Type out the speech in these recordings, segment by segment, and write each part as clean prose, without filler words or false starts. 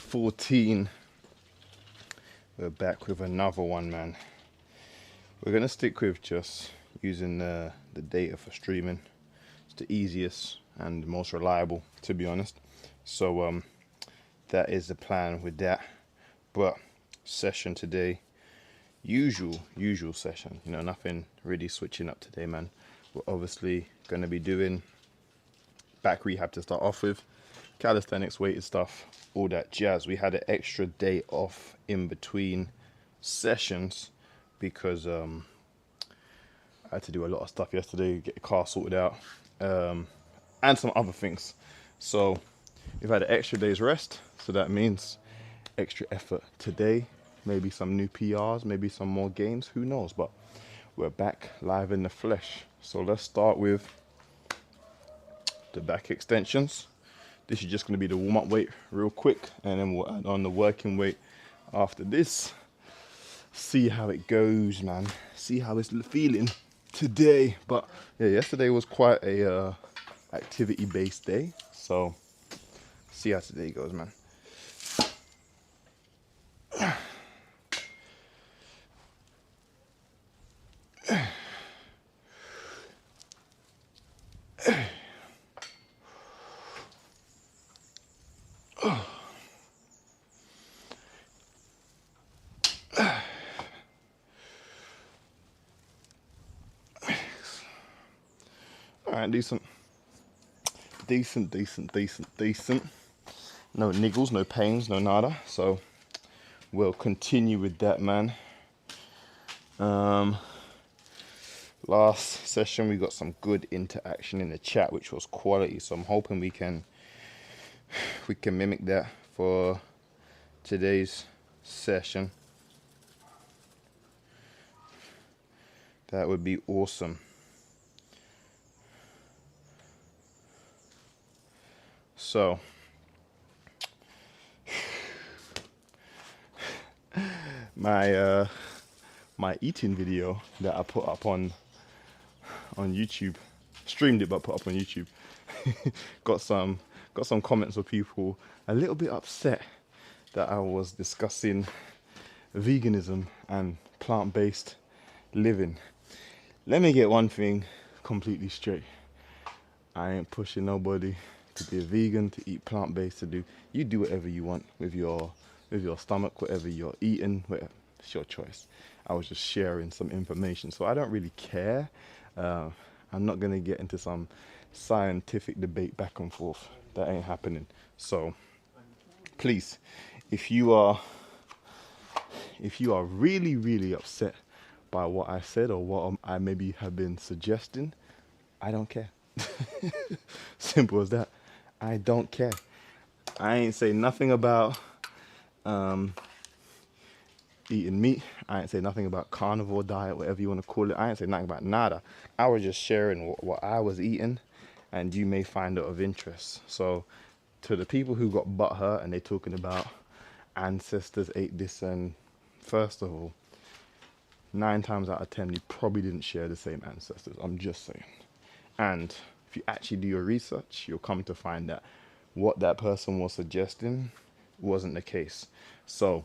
Ep.14. We're back with another one, man. We're gonna stick with just using the data for streaming. It's the easiest and most reliable, to be honest. So that is the plan with that. But session today, usual session. You know, nothing really switching up today, man. We're obviously gonna be doing back rehab to start off with, calisthenics, weighted stuff, all that jazz. We had an extra day off in between sessions because I had to do a lot of stuff yesterday, get the car sorted out, and some other things. So we've had an extra day's rest, so that means extra effort today, maybe some new PRs, maybe some more gains, who knows. But we're back live in the flesh. So let's start with the back extensions. This is just going to be the warm-up weight real quick, and then we'll add on the working weight after this. See how it goes, man. See how it's feeling today. But yeah, yesterday was quite a activity-based day, so see how today goes, man. All right, decent. No niggles, no pains, no nada. So we'll continue with that, man. Last session we got some good interaction in the chat, which was quality. So I'm hoping we can mimic that for today's session. That would be awesome. So my eating video that I put up on YouTube, streamed it but put up on YouTube, got some comments of people a little bit upset that I was discussing veganism and plant-based living. Let me get one thing completely straight. I ain't pushing nobody to be a vegan, to eat plant-based, you do whatever you want with your stomach, whatever you're eating, whatever, it's your choice. I was just sharing some information, so I don't really care. I'm not gonna get into some scientific debate back and forth. That ain't happening. So please, if you are really upset by what I said or what I maybe have been suggesting, I don't care. Simple as that. I don't care. I ain't say nothing about eating meat. I ain't say nothing about carnivore diet, whatever you want to call it. I ain't say nothing about nada. I was just sharing what I was eating, and you may find it of interest. So to the people who got butthurt and they talking about ancestors ate this, and first of all, 9 times out of 10 you probably didn't share the same ancestors. I'm just saying. And if you actually do your research, you'll come to find that what that person was suggesting wasn't the case. So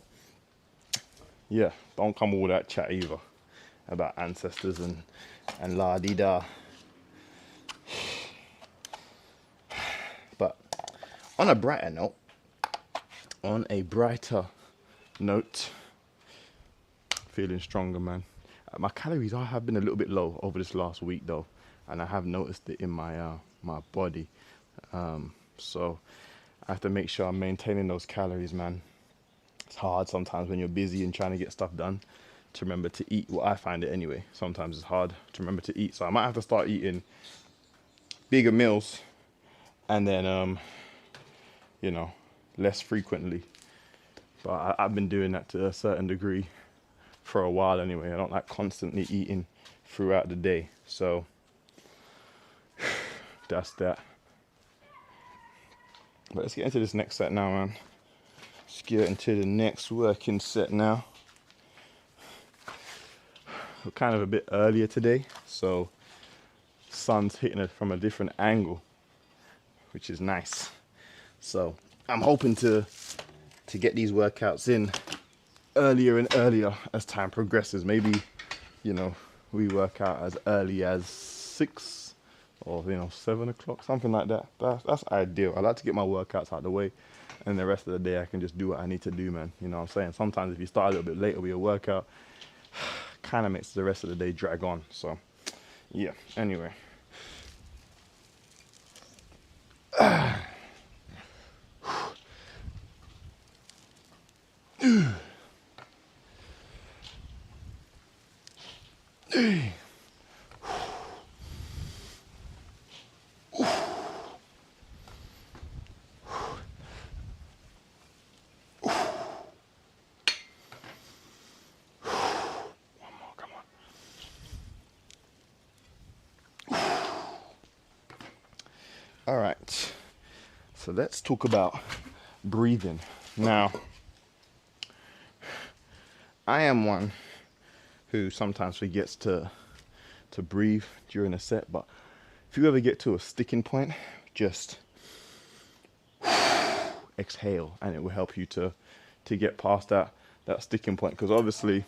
yeah, don't come all that chat either about ancestors and la di da. But on a brighter note, feeling stronger, man. My calories have been a little bit low over this last week though, and I have noticed it in my my body. So I have to make sure I'm maintaining those calories, man. It's hard sometimes when you're busy and trying to get stuff done to remember to eat. Well, I find it anyway. Sometimes it's hard to remember to eat. So I might have to start eating bigger meals and then, you know, less frequently. But I've been doing that to a certain degree for a while anyway. I don't like constantly eating throughout the day. So that's that. But let's get into this next set now, man. Let's get into the next working set now. We're kind of a bit earlier today, so sun's hitting it from a different angle, which is nice. So I'm hoping to to get these workouts in earlier and earlier as time progresses. Maybe, you know, we work out as early as 6 or, you know, 7 o'clock, something like that. That's ideal. I like to get my workouts out of the way, and the rest of the day I can just do what I need to do, man. You know what I'm saying? Sometimes if you start a little bit later with your workout, kind of makes the rest of the day drag on. So yeah, anyway. All right, so let's talk about breathing. Now, I am one who sometimes forgets to breathe during a set, but if you ever get to a sticking point, just exhale, and it will help you to get past that sticking point. Because obviously,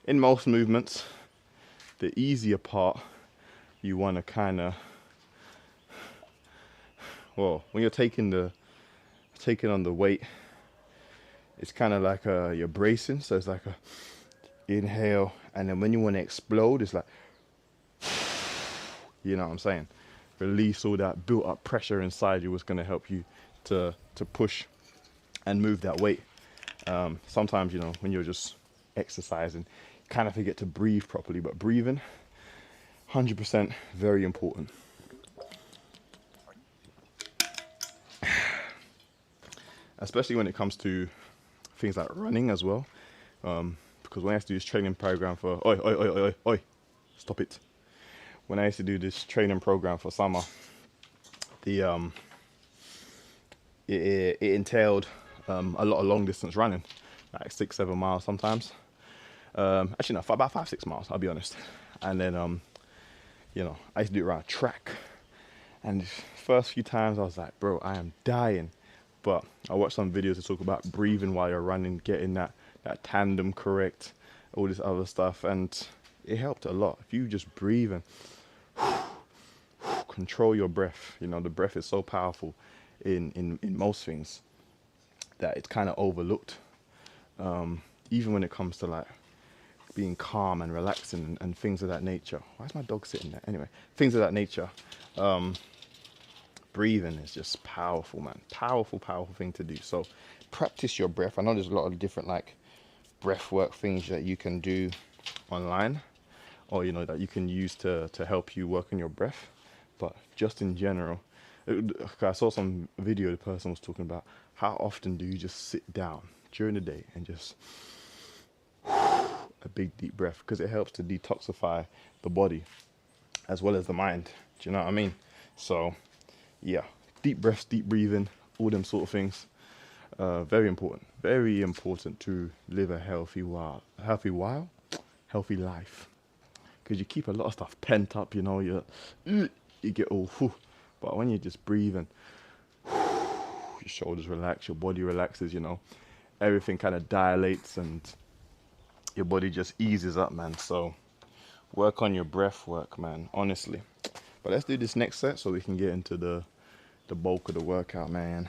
in most movements, the easier part, you want to kind of, well, when you're taking on the weight, it's kind of like you're bracing, so it's like a inhale, and then when you want to explode, it's like, you know what I'm saying, release all that built up pressure inside you, was going to help you to push and move that weight. Sometimes, you know, when you're just exercising, you kind of forget to breathe properly, but breathing, 100% very important. Especially when it comes to things like running as well. Because when I used to do this training program for, oi, stop it. When I used to do this training program for summer, the it entailed a lot of long distance running, like 6-7 miles sometimes. Actually no, about 5-6 miles, I'll be honest. And then you know, I used to do it around a track, and the first few times I was like, bro, I am dying. But I watched some videos to talk about breathing while you're running, getting that tandem correct, all this other stuff, and it helped a lot. If you just breathe and control your breath, you know, the breath is so powerful in most things that it's kind of overlooked. Even when it comes to like being calm and relaxing and things of that nature. Why is my dog sitting there? Anyway, things of that nature. Breathing is just powerful, man. Powerful thing to do. So practice your breath. I know there's a lot of different like breath work things that you can do online, or you know, that you can use to help you work on your breath. But just in general, I saw some video, the person was talking about how often do you just sit down during the day and just a big deep breath, because it helps to detoxify the body as well as the mind. Do you know what I mean? So yeah, deep breaths, deep breathing, all them sort of things, very important to live a healthy life, because you keep a lot of stuff pent up, you know, you get all whew, but when you're just breathing, your shoulders relax, your body relaxes, you know, everything kind of dilates and your body just eases up, man. So work on your breath work, man, honestly. But let's do this next set so we can get into the bulk of the workout, man.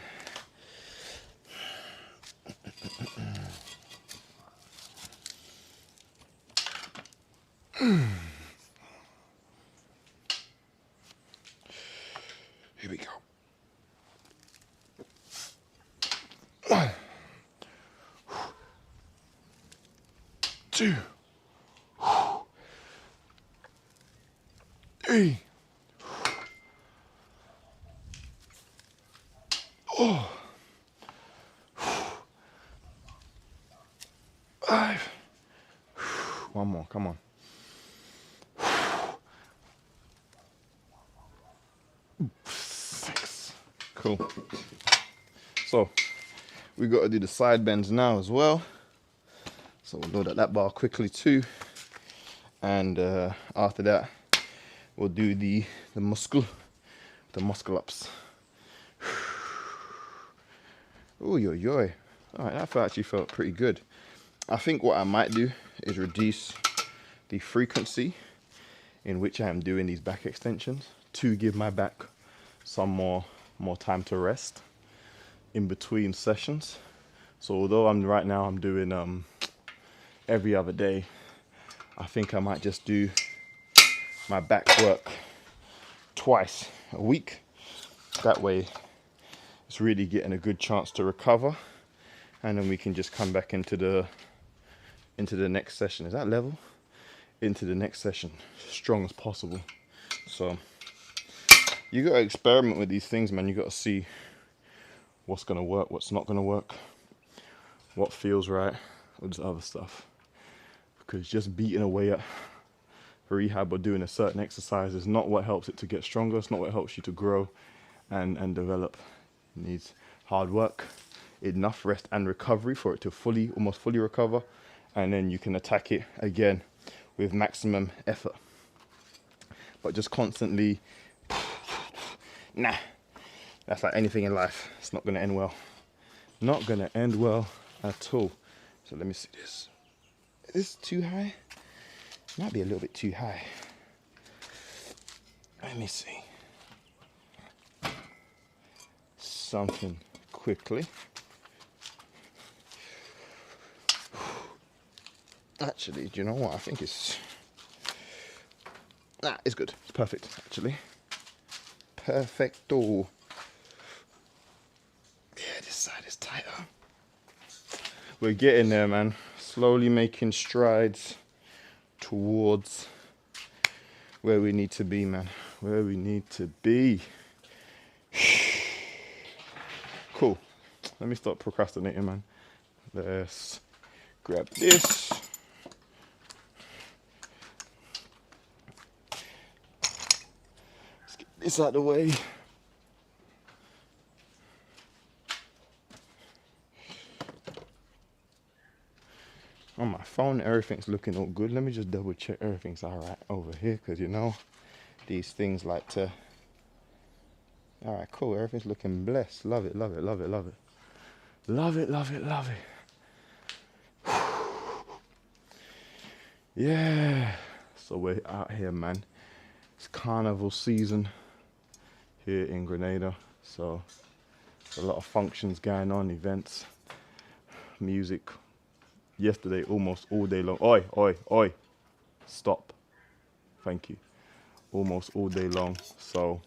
Here we go. 1, 2, 3. Oh. 5. One more, come on. 6. Cool. So we got to do the side bends now as well. So we'll load up that bar quickly too, and after that we'll do the muscle ups. Ooh, yo. All right, that actually felt pretty good. I think what I might do is reduce the frequency in which I am doing these back extensions to give my back some more time to rest in between sessions. So although right now I'm doing every other day, I think I might just do my back work twice a week. That way it's really getting a good chance to recover, and then we can just come back into the next session. Is that level? Into the next session strong as possible. So you got to experiment with these things, man. You got to see what's going to work, what's not going to work, what feels right, all this other stuff. Because just beating away at rehab or doing a certain exercise is not what helps it to get stronger. It's not what helps you to grow and develop. It needs hard work, enough rest and recovery for it to almost fully recover, and then you can attack it again with maximum effort. But just constantly, nah, that's like anything in life. It's not going to end well. Not going to end well at all. So let me see this. Is this too high? Might be a little bit too high. Let me see. Something quickly. Actually, do you know what? I think it's good. It's perfect, actually. Perfecto. Yeah, this side is tighter. We're getting there, man. Slowly making strides towards where we need to be, man. Where we need to be. Cool. Let me stop procrastinating, man. Let's grab this. Let's get this out of the way. On my phone, everything's looking all good. Let me just double check everything's all right over here, because you know these things like to. All right, cool. Everything's looking blessed. Love it, love it, love it, love it. Love it, love it, love it. Yeah. So we're out here, man. It's carnival season here in Grenada. So there's a lot of functions going on, events, music. Yesterday, almost all day long. Oi, oi, oi. Stop. Thank you. Almost all day long. So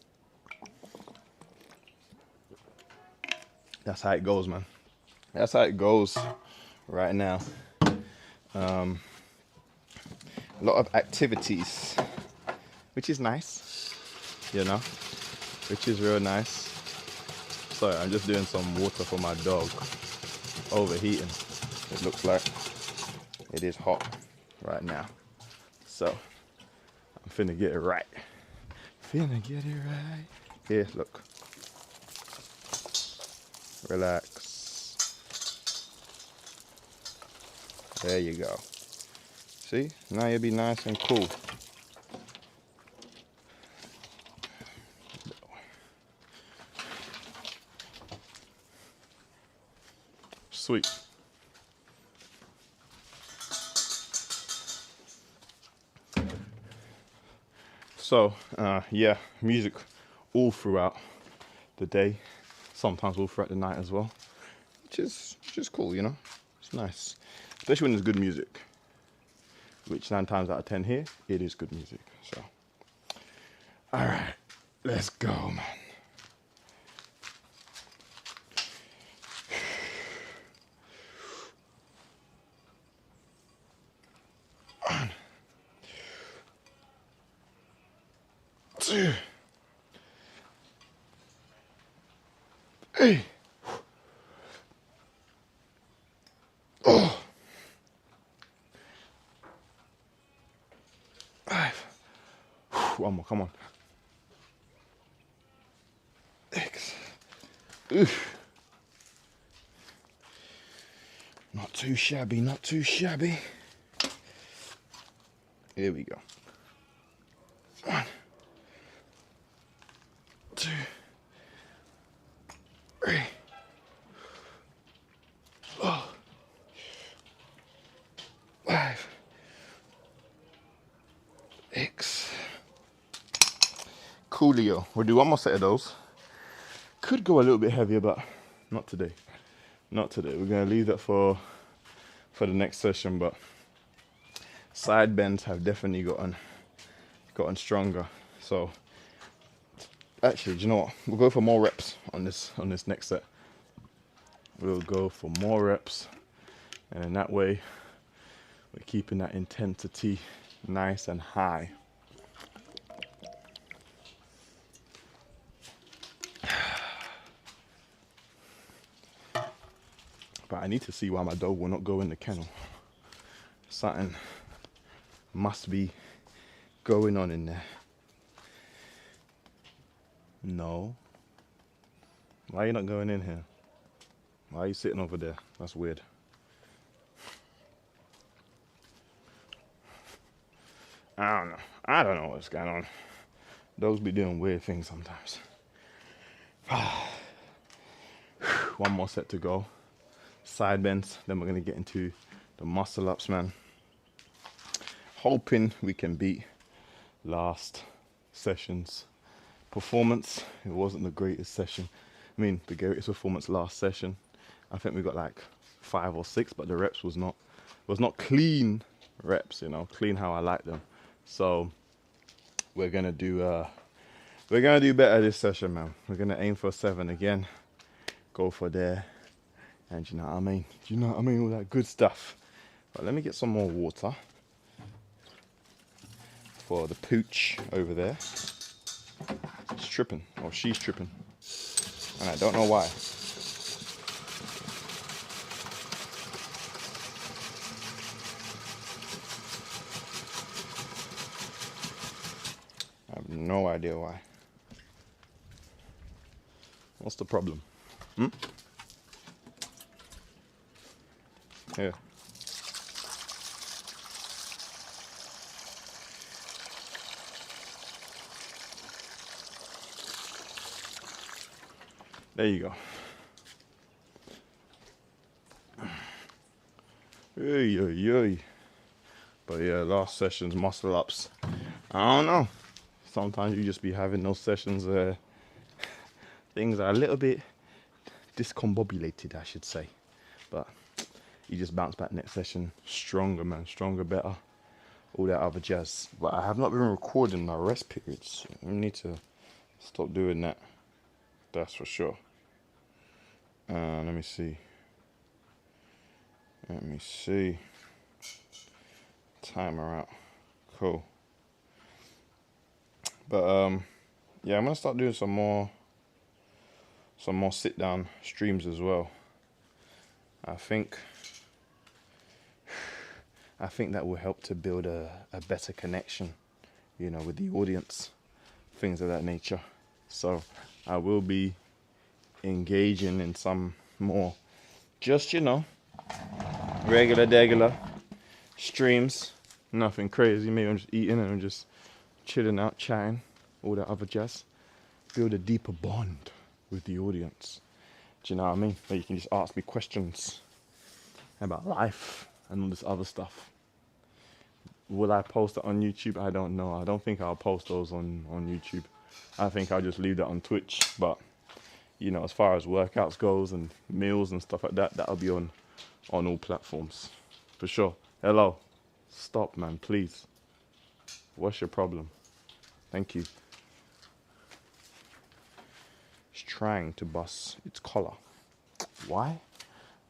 that's how it goes, man. That's how it goes right now. A lot of activities, which is nice, you know, which is real nice. Sorry, I'm just doing some water for my dog. Overheating. It looks like it is hot right now. So I'm finna get it right. Finna get it right. Here, look. Relax. There you go. See? Now you'll be nice and cool. Sweet. So, yeah, music all throughout the day, sometimes all throughout the night as well, which is cool, you know. It's nice, especially when there's good music, which 9 times out of 10 here, it is good music. So, all right, let's go, man. One, 2, 3. Oh. 5. One more, come on. 6. Oof. Not too shabby, not too shabby. Here we go. 1, 2, 3. Coolio. We'll do one more set of those. Could go a little bit heavier, but not today. Not today. We're gonna leave that for the next session. But side bends have definitely gotten stronger. So actually, do you know what? We'll go for more reps on this next set. We'll go for more reps, and in that way, we're keeping that intensity nice and high. But I need to see why my dog will not go in the kennel. Something must be going on in there. No. Why are you not going in here? Why are you sitting over there? That's weird. I don't know what's going on. Dogs be doing weird things sometimes. One more set to go. Side bends, then we're gonna get into the muscle ups, man. Hoping we can beat last session's performance. It wasn't the greatest session. I mean, the greatest performance last session. I think we got like 5 or 6, but the reps was not clean reps, you know, clean how I like them. So we're gonna do better this session, man. We're gonna aim for 7 again. Go for there. And you know what I mean? Do you know what I mean? All that good stuff. But let me get some more water for the pooch over there. He's tripping, or she's tripping. And I don't know why. I have no idea why. What's the problem? Here. There you go. But yeah, last session's muscle ups. I don't know. Sometimes you just be having those sessions where things are a little bit discombobulated, I should say. But you just bounce back next session stronger, man. Stronger, better. All that other jazz. But I have not been recording my rest periods. I need to stop doing that. That's for sure. Let me see. Timer out. Cool. But yeah, I'm gonna start doing some more sit down streams as well. I think that will help to build a better connection, you know, with the audience, things of that nature. So I will be engaging in some more, just, you know, regular streams. Nothing crazy. Maybe I'm just eating and I'm just chilling out, chatting, all that other jazz. Build a deeper bond with the audience. Do you know what I mean? That you can just ask me questions about life and all this other stuff. Will I post it on YouTube? I don't know. I don't think I'll post those on YouTube. I think I'll just leave that on Twitch. But, you know, as far as workouts goes and meals and stuff like that, that'll be on all platforms. For sure. Hello. Stop, man, please. What's your problem? Thank you. It's trying to bust its collar. Why?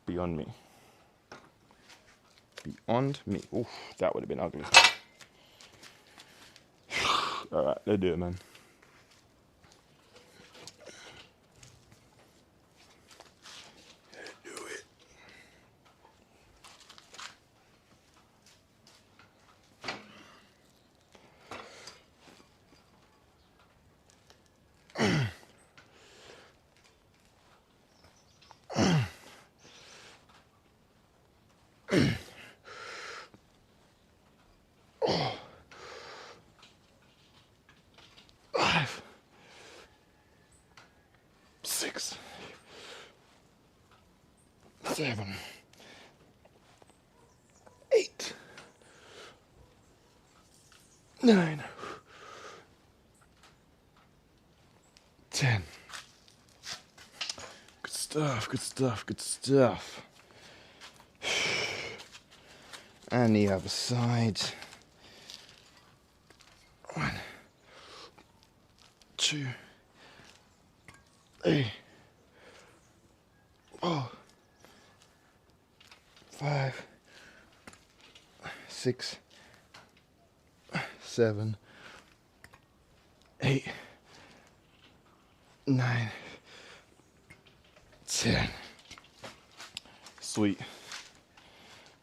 Beyond me. Beyond me. Oof, that would have been ugly. Alright, let's do it, man. Let's do it. Six, 7, 8, 9, stuff, good stuff, good stuff. And the other side. 1, 2, 3, 4, 5, 6, 7, 8, 9, 10. Sweet.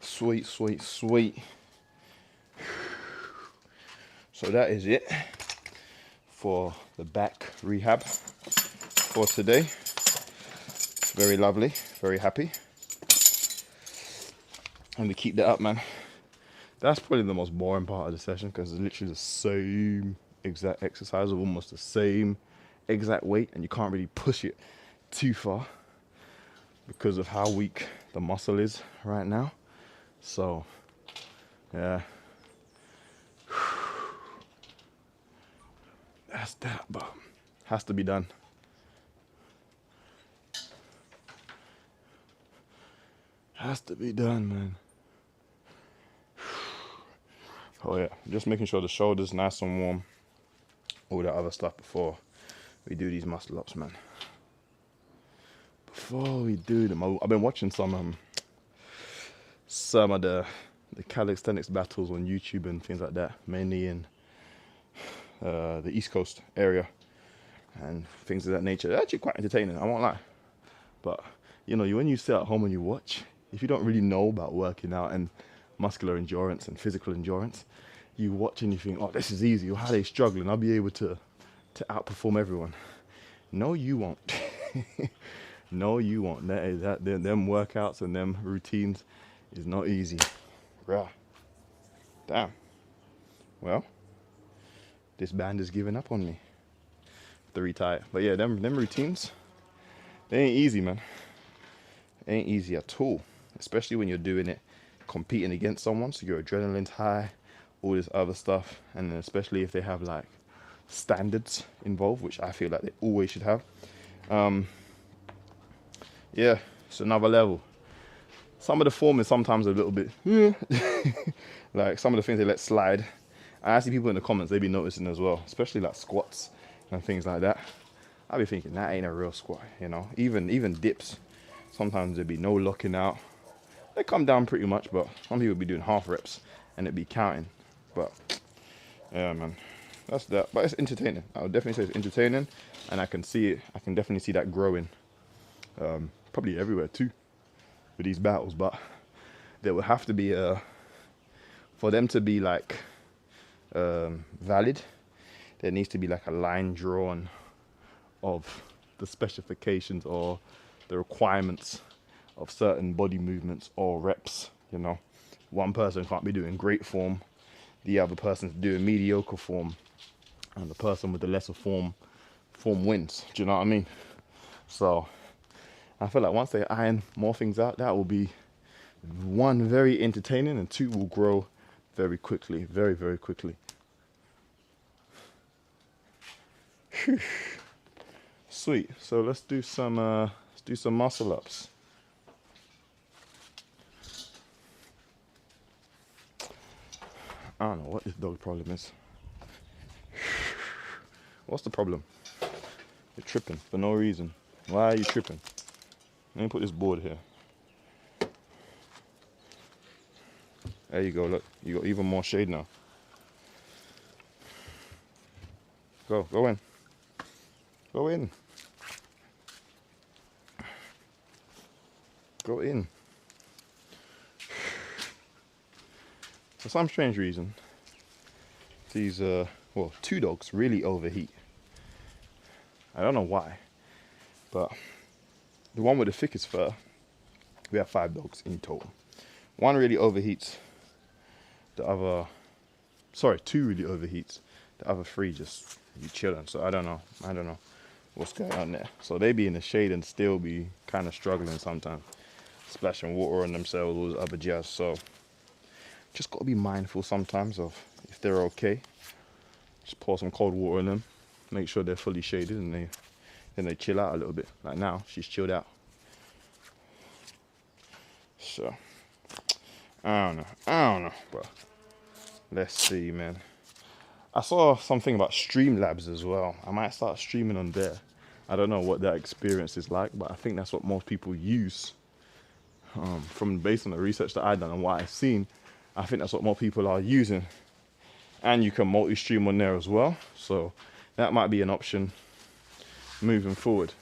Sweet, sweet, sweet. So that is it for the back rehab for today. Very lovely, very happy. And we keep that up, man. That's probably the most boring part of the session because it's literally the same exact exercise with almost the same exact weight, and you can't really push it too far because of how weak the muscle is right now. So, yeah. That's that, but has to be done. Has to be done, man. Oh yeah, just making sure the shoulder's nice and warm. All that other stuff before we do these muscle ups, man. Before we do them, I've been watching some of the calisthenics battles on YouTube and things like that, mainly in the East Coast area and things of that nature. They're actually quite entertaining, I won't lie. But you know, when you sit at home and you watch, if you don't really know about working out and muscular endurance and physical endurance, you watch and you think, oh, this is easy. How are they struggling? I'll be able to outperform everyone. No, you won't. No, you won't. Them workouts and them routines is not easy. Bruh. Damn. Well, this band is giving up on me. To retire. But yeah, them routines, they ain't easy, man. They ain't easy at all. Especially when you're doing it competing against someone, so your adrenaline's high, all this other stuff, and then especially if they have like standards involved, which I feel like they always should have. Yeah, it's another level. Some of the form is sometimes a little bit like some of the things they let slide. I see people in the comments, they be noticing as well, especially like squats and things like that. I be thinking that ain't a real squat, you know. Even dips, sometimes there be no locking out. They come down pretty much, but some people be doing half reps and it be counting. But yeah, man, that's that. But it's entertaining. I would definitely say it's entertaining, and I can see it. I can definitely see that growing. Probably everywhere too with these battles, but there will have to be for them to be like valid. There needs to be like a line drawn of the specifications or the requirements of certain body movements or reps. You know, one person can't be doing great form, the other person's doing mediocre form, and the person with the lesser form wins. Do you know what I mean? So I feel like once they iron more things out, that will be, one, very entertaining, and two, will grow very quickly, very, very quickly. Whew. Sweet. So let's do some muscle ups. I don't know what this dog's problem is. What's the problem? You're tripping for no reason. Why are you tripping? Let me put this board here. There you go, look. You got even more shade now. Go in. Go in. Go in. For some strange reason, these, two dogs really overheat. I don't know why, but the one with the thickest fur, we have 5 dogs in total. One really overheats, the other, 2 really overheats, the other 3 just be chilling. So I don't know what's going on there. So they be in the shade and still be kind of struggling sometimes, splashing water on themselves, all this other jazz. So just got to be mindful sometimes of if they're okay. Just pour some cold water on them, make sure they're fully shaded, and then they chill out a little bit. Like now, she's chilled out. So I don't know, but let's see, man. I saw something about Streamlabs as well. I might start streaming on there. I don't know what that experience is like, but I think that's what most people use. From based on the research that I've done and what I've seen, I think that's what more people are using. And you can multi-stream on there as well, so that might be an option moving forward.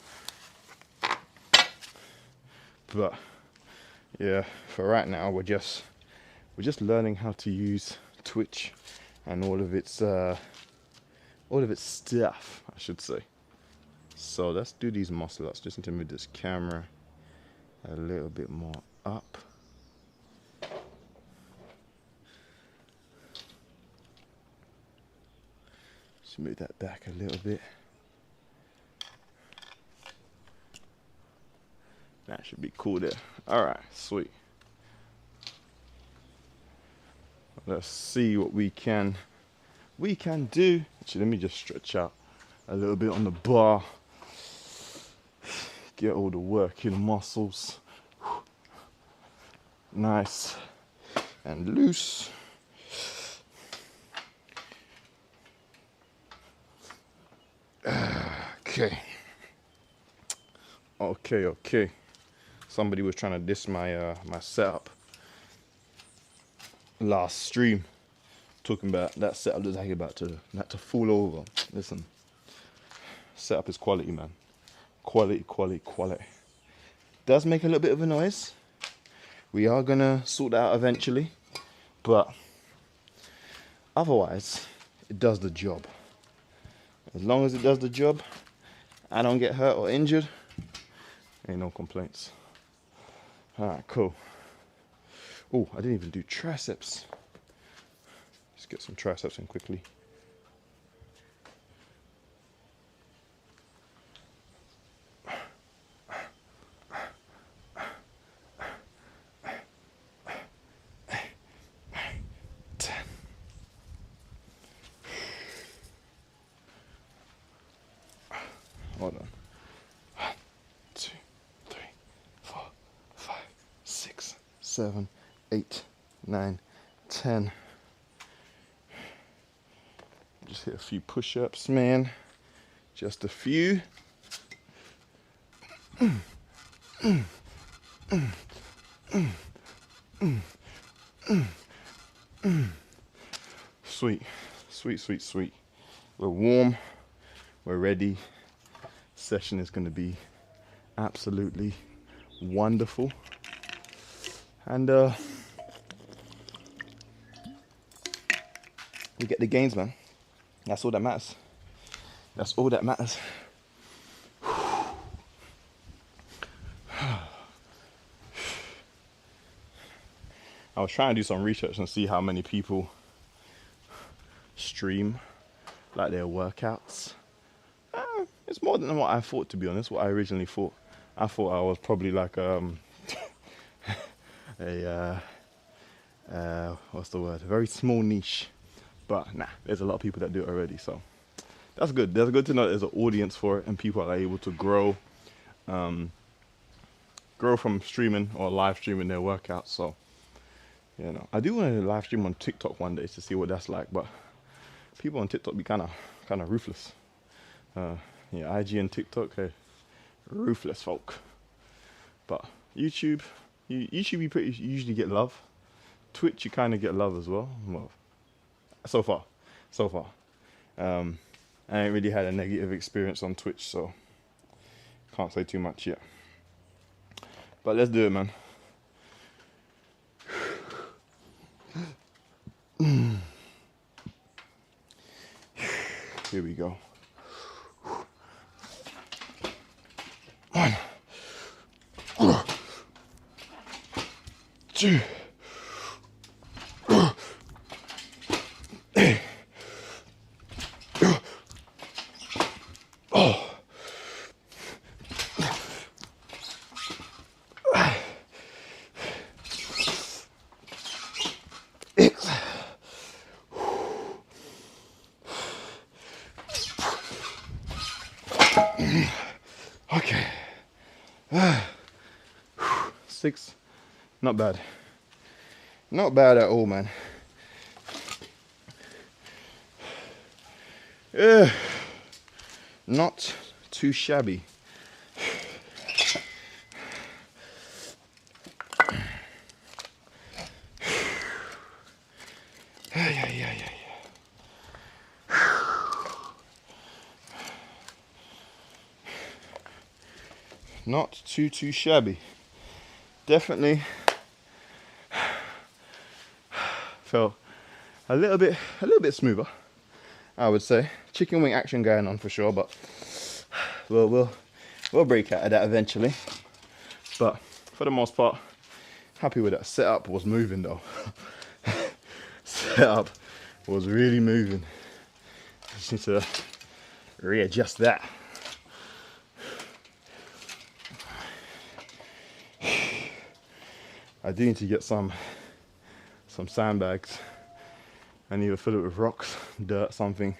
But yeah, for right now, we're just learning how to use Twitch and all of its stuff, I should say. So let's do these muscle ups. Just need to move this camera a little bit more up. Just move that back a little bit. That should be cool there. All right, sweet. Let's see what we can do. Actually, let me just stretch out a little bit on the bar. Get all the working muscles nice and loose. Okay. Somebody was trying to diss my my setup last stream, talking about that setup that's actually about to fall over. Listen, setup is quality, man. Quality. Does make a little bit of a noise. We are gonna sort that out eventually, but otherwise, it does the job. As long as it does the job, I don't get hurt or injured, ain't no complaints. Alright, cool. Oh, I didn't even do triceps. Let's get some triceps in quickly. Hold on. 1, 2, 3, 4, 5, 6, 7, 8, 9, 10. Just hit a few push-ups, man. Just a few. Sweet. We're warm. We're ready. Session is going to be absolutely wonderful, and we get the gains, man. That's all that matters. I was trying to do some research and see how many people stream like their workouts. It's more than what I thought, to be honest, what I originally thought. I thought I was probably like what's the word? A very small niche. But nah, there's a lot of people that do it already, so that's good. That's good to know there's an audience for it and people are able to grow from streaming or live streaming their workouts. So, you know, I do want to live stream on TikTok one day to see what that's like, but people on TikTok be kind of ruthless. Yeah, IG and TikTok, hey, ruthless folk. But YouTube you usually get love. Twitch, you kind of get love as well. Well, so far. I ain't really had a negative experience on Twitch, so can't say too much yet. But let's do it, man. Here we go. 1, 2, 6. Okay. 6 Not bad. Not bad at all, man. Not too shabby. Not too shabby. Definitely felt a little bit smoother, I would say. Chicken wing action going on for sure, but we'll break out of that eventually. But for the most part, happy with that. Setup was moving though. Setup was really moving. Just need to readjust that. I do need to get some sandbags and either fill it with rocks, dirt, something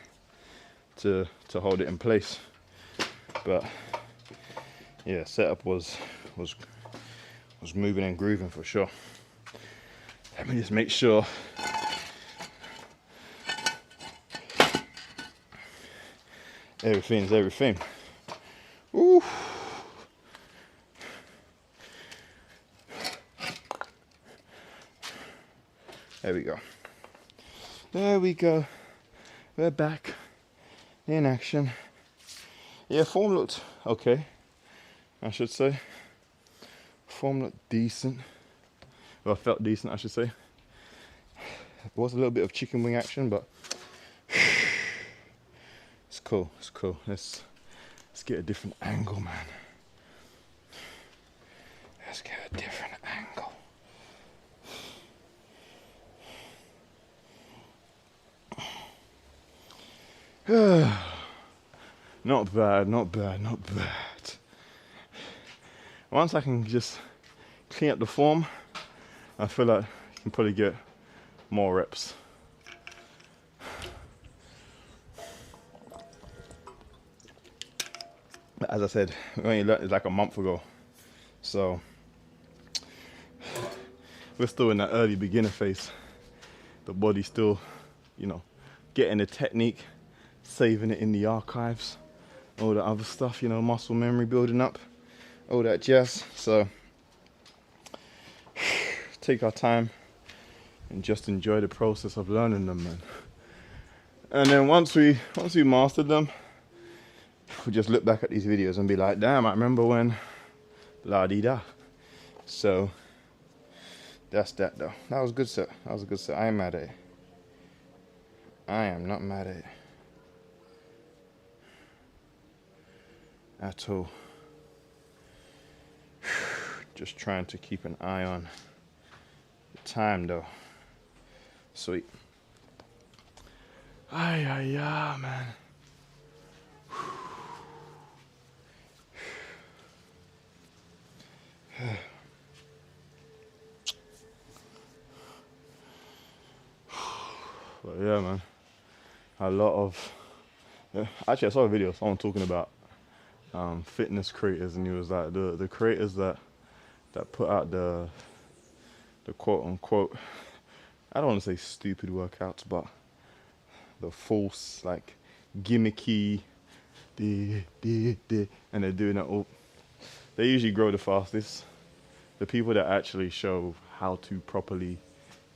to hold it in place. But yeah, setup was moving and grooving for sure. Let me just make sure everything's everything. Ooh. There we go. There we go. We're back in action. Yeah, form looked okay, I should say. Form looked decent. Well, felt decent, I should say. There was a little bit of chicken wing action, but it's cool. It's cool. Let's get a different angle, man. Let's get a different angle. Not bad, not bad, not bad. Once I can just clean up the form, I feel like I can probably get more reps. As I said, we only learned it like a month ago, so we're still in that early beginner phase. The body's still, getting the technique, saving it in the archives, all the other stuff, muscle memory building up, all that jazz. So take our time and just enjoy the process of learning them, man. And then once we mastered them, we just look back at these videos and be like, damn, I remember when la-di-da. So that's that though. That was a good set. That was a good set. I ain't mad at it. I am not mad at it at all. Just trying to keep an eye on the time though. Sweet. Ay, man. But yeah, man. A lot of actually, I saw a video of someone talking about fitness creators, and he was like, the creators that put out the quote unquote, I don't want to say stupid workouts, but the false, like, gimmicky, and they're doing it all. They usually grow the fastest. The people that actually show how to properly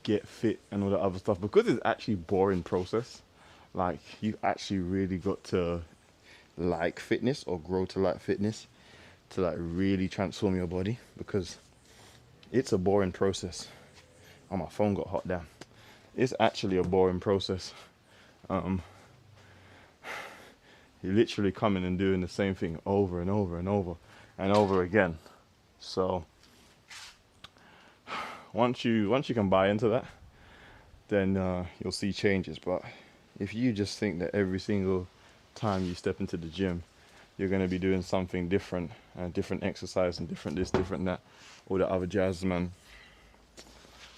get fit and all that other stuff, because it's actually boring process. Like, you actually really got to like fitness or grow to like fitness to like really transform your body, because it's a boring process. Oh, my phone got hot down. It's actually a boring process. You're literally coming and doing the same thing over and over and over and over again. So once you can buy into that, then you'll see changes. But if you just think that every single time you step into the gym, you're going to be doing something different, different exercise and different this, different that, all the other jazz, man,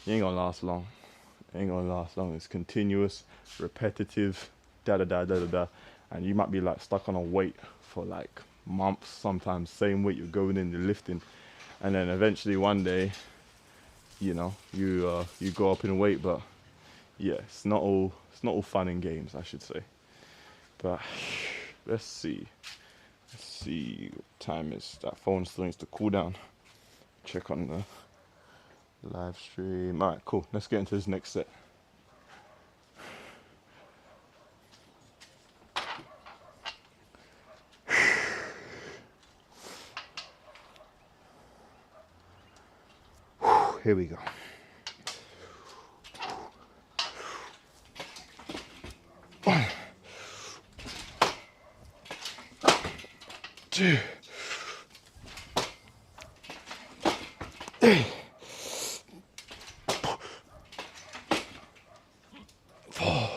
you ain't gonna last long. Ain't gonna last long. It's continuous, repetitive, and you might be like stuck on a weight for like months, sometimes same weight you're going in the lifting, and then eventually one day you go up in weight, but yeah, it's not all fun and games, I should say. But let's see. Let's see what time is. That phone still needs to cool down. Check on the live stream. Alright, cool. Let's get into this next set. Here we go. One, two, three, four.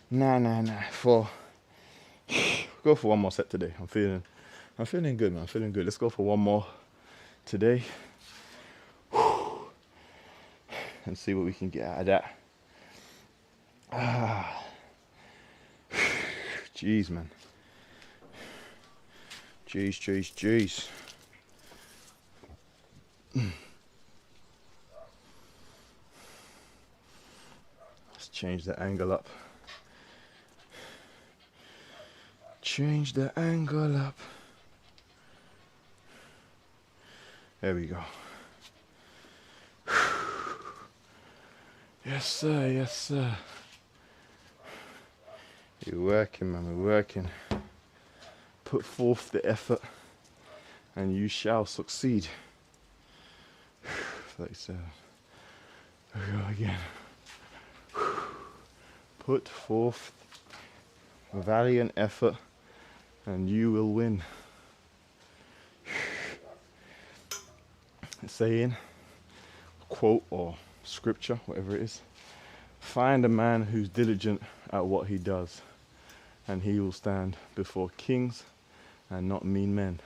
Nah. Four. Go for one more set today. I'm feeling good, man. I'm feeling good. Let's go for one more today. And see what we can get out of that. Jeez, man. Jeez. Let's change the angle up. Change the angle up. There we go. Yes, sir. We're working, man. We're working. Put forth the effort, and you shall succeed. 37. There we go again. Put forth valiant effort, and you will win. Saying, quote or scripture, whatever it is. Find a man who's diligent at what he does, and he will stand before kings and not mean men.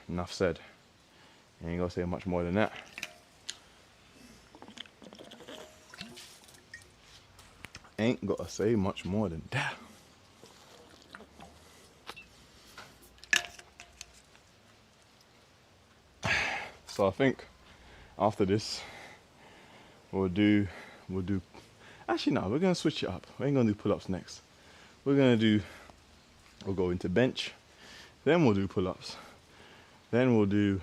Enough said. Ain't gonna say much more than that. Ain't gotta say much more than that. So I think after this, we'll do. Actually, no, we're gonna switch it up. We ain't gonna do pull-ups next. We'll go into bench, then we'll do pull-ups, then we'll do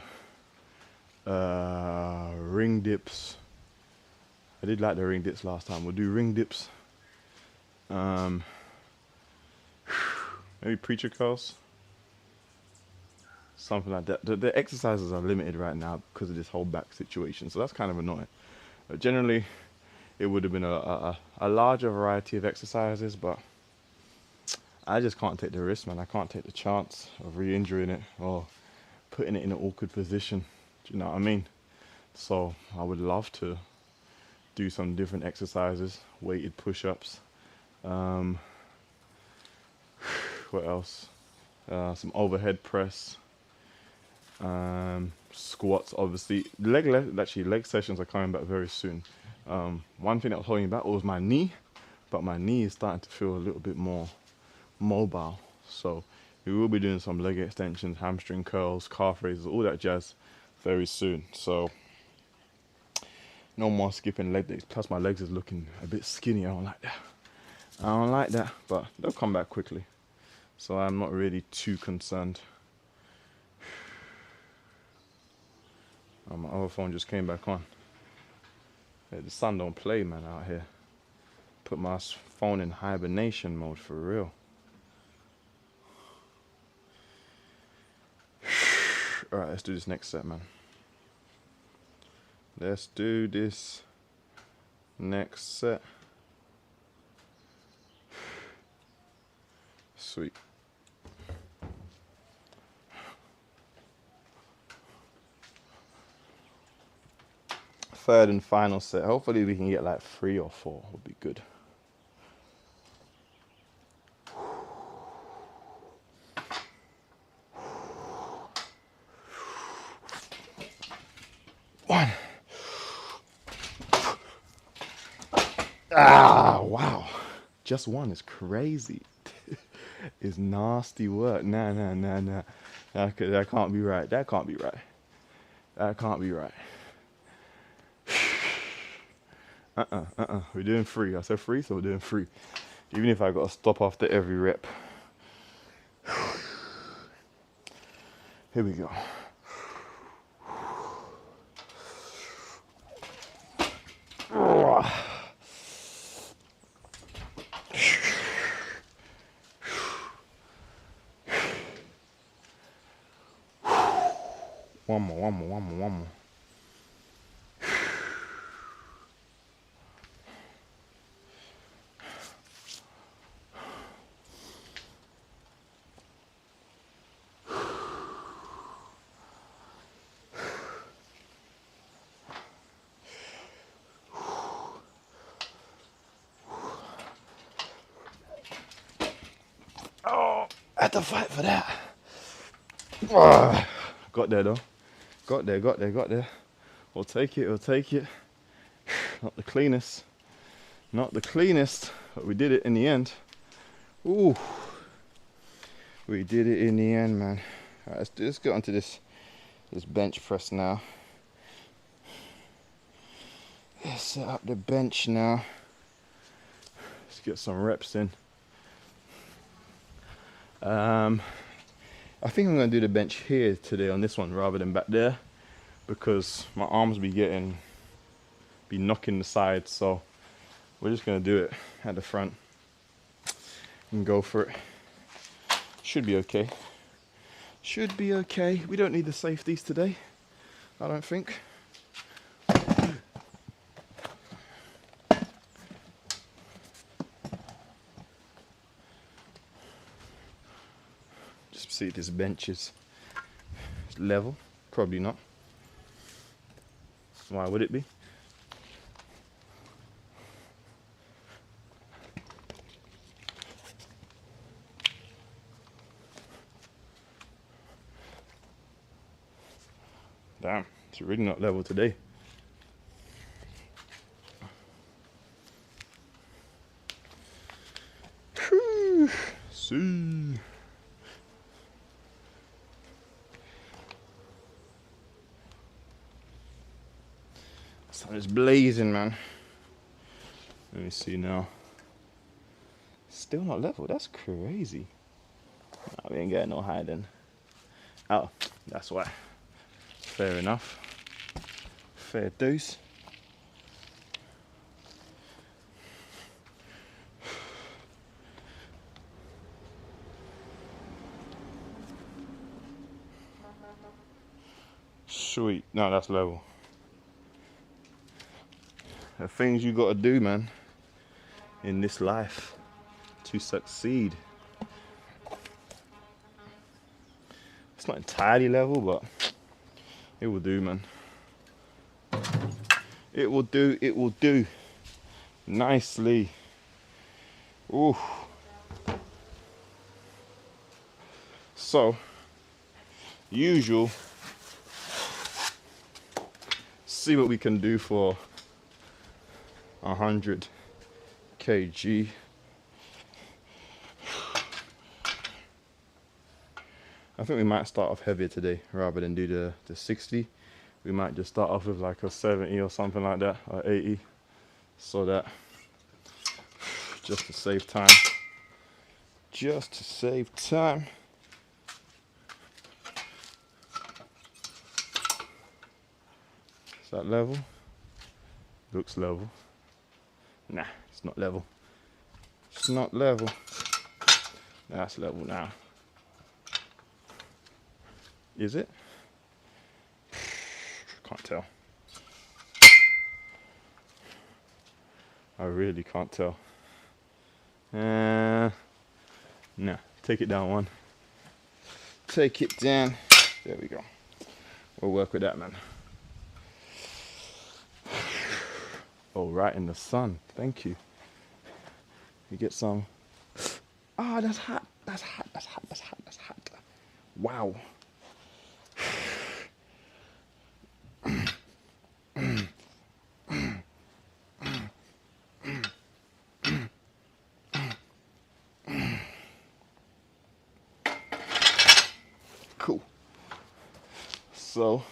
ring dips. I did like the ring dips last time. We'll do ring dips. Maybe preacher curls. Something like that. The exercises are limited right now because of this whole back situation, so that's kind of annoying. But generally, it would have been a larger variety of exercises, but I just can't take the risk, man. I can't take the chance of re-injuring it or putting it in an awkward position. Do you know what I mean? So I would love to do some different exercises, weighted push-ups. What else? Some overhead press. Squats, obviously. Leg sessions are coming back very soon. One thing that was holding me back was my knee, but my knee is starting to feel a little bit more mobile. So we will be doing some leg extensions, hamstring curls, calf raises, all that jazz very soon. So no more skipping leg days. Plus my legs is looking a bit skinny. I don't like that, but they'll come back quickly. So I'm not really too concerned. My other phone just came back on. Yeah, the sun don't play, man, out here. Put my phone in hibernation mode for real. Alright, let's do this next set, man. Let's do this next set. Sweet. Third and final set. Hopefully we can get like 3 or 4 would be good. One. Wow. Just one is crazy. is nasty work. Nah. That can't be right. That can't be right. That can't be right. We're doing 3. I said 3, so we're doing 3. Even if I got to stop after every rep. Here we go. One more. Oh, I had to fight for that. Got there though. Got there. We'll take it. Not the cleanest, but we did it in the end. Ooh, we did it in the end, man. All right, let's get onto this bench press now. Let's set up the bench now. Let's get some reps in. I think I'm going to do the bench here today on this one rather than back there, because my arms be knocking the sides, so we're just going to do it at the front and go for it. Should be okay. We don't need the safeties today, I don't think. Just see if this bench is level. Probably not. Why would it be? Damn, it's really not level today. See. Sun is blazing, man. Let me see now. Still not level. That's crazy. Nah, we ain't getting no higher then. Oh, that's why. Fair enough. Fair deuce. Sweet. No, that's level. The things you gotta do, man, in this life to succeed. It's not entirely level, but it will do, man. It will do. Nicely. Ooh. So, usual. See what we can do for 100 kg. I think we might start off heavier today rather than do the 60. We might just start off with like a 70 or something like that, or 80, so that just to save time. Is that level? Looks level. Nah, it's not level. It's not level. That's level now. Is it? Can't tell. I really can't tell. Nah, take it down one. Take it down. There we go. We'll work with that, man. Oh, right in the sun. Thank you. You get some. Ah, that's hot. That's hot. Wow. Cool. So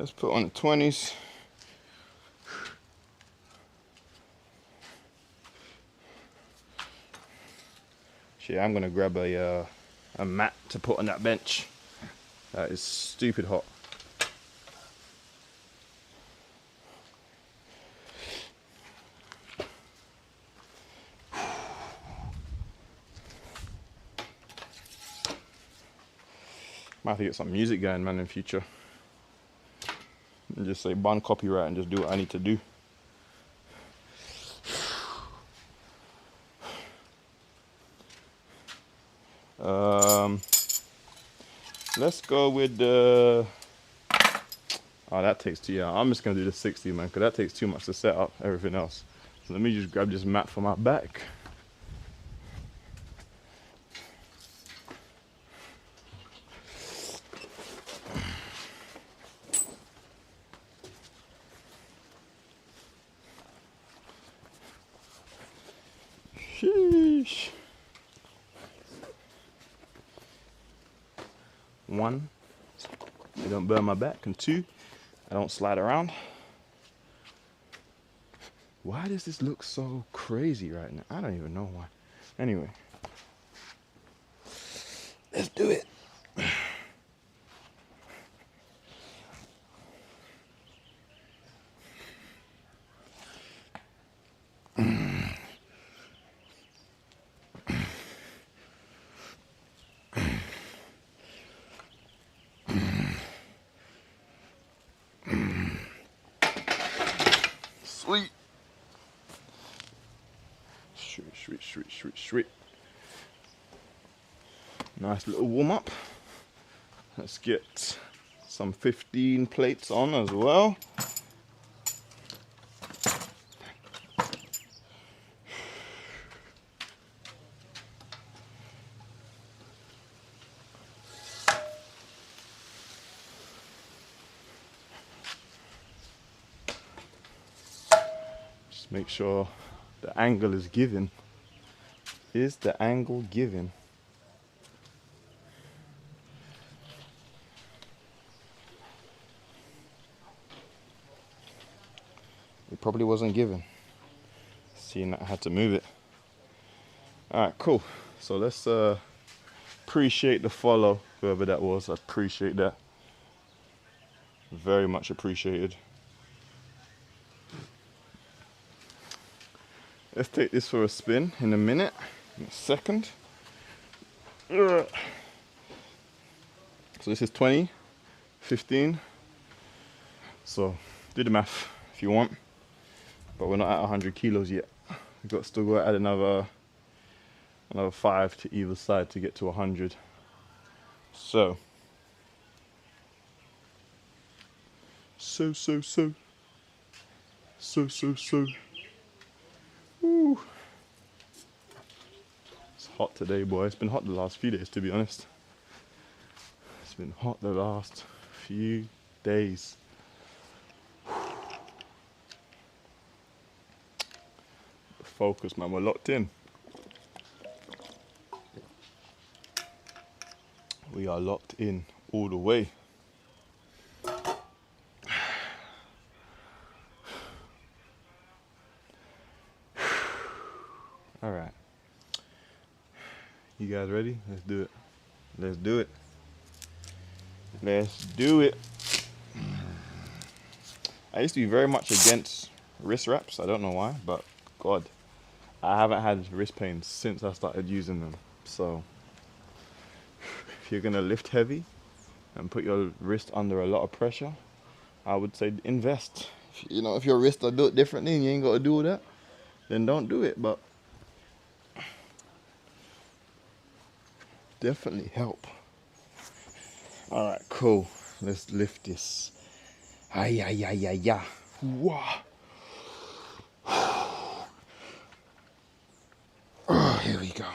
let's put on the 20s. Shit, I'm gonna grab a mat to put on that bench. That is stupid hot. Might have to get some music going, man, in future. And just say bun copyright and just do what I need to do. Let's go with the... Oh, that takes too... Yeah, I'm just going to do the 60, man, because that takes too much to set up everything else. So let me just grab this mat for my back. Sheesh. 1, I don't burn my back, and 2, I don't slide around. Why does this look so crazy right now? I don't even know why. Anyway, let's do it. Sweet. Sweet. Nice little warm up. Let's get some 15 plates on as well. Just make sure the angle is given. Is the angle given? It probably wasn't given. Seeing that I had to move it. Alright, cool. So let's appreciate the follow, whoever that was. I appreciate that. Very much appreciated. Let's take this for a spin in a minute, in a second. So this is 20, 15. So do the math if you want. But we're not at 100 kilos yet. We've still got to add another 5 to either side to get to 100. So. Woo. It's hot today, boy. It's been hot the last few days, to be honest. It's been hot the last few days. Focus, man. We're locked in. We are locked in all the way. All right. You guys ready? Let's do it. Let's do it. Let's do it. I used to be very much against wrist wraps. I don't know why, but God, I haven't had wrist pain since I started using them. So if you're gonna lift heavy and put your wrist under a lot of pressure, I would say invest. You know, if your wrist will do it differently and you ain't got to do all that, then don't do it. But definitely help. All right, cool. Let's lift this. Ay. Wow. Oh, here we go.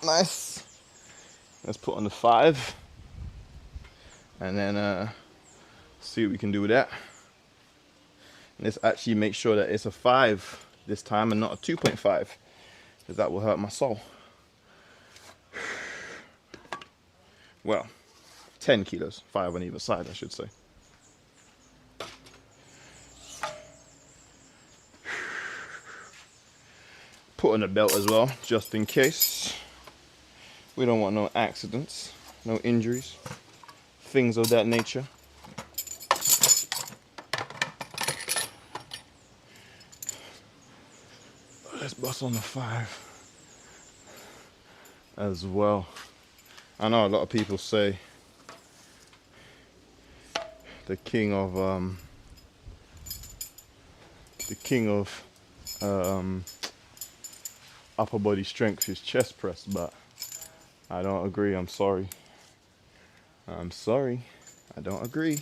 Nice. Let's put on the 5. And then see what we can do with that. Let's actually make sure that it's a 5 this time and not a 2.5, because that will hurt my soul. Well, 10 kilos, 5 on either side, I should say. Put on a belt as well, just in case. We don't want no accidents, no injuries, things of that nature. Let's bust on the 5 as well. I know a lot of people say the king of upper body strength is chest press, but I don't agree. I'm sorry. I don't agree.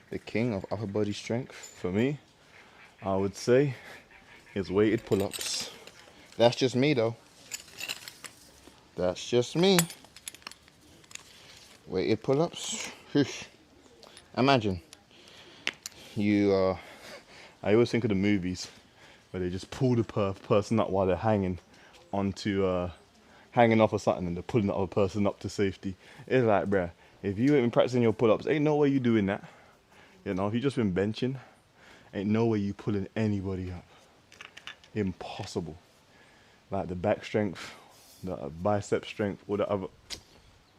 The king of upper body strength for me, I would say, is weighted pull-ups. That's just me though. That's just me. Weighted pull-ups. Imagine you I always think of the movies where they just pull the person up while they're hanging onto hanging off or something, and they're pulling the other person up to safety. It's like, bruh, if you ain't been practicing your pull-ups, ain't no way you doing that. You know, if you just been benching, ain't no way you pulling anybody up. Impossible. Like the back strength, the bicep strength, or the other.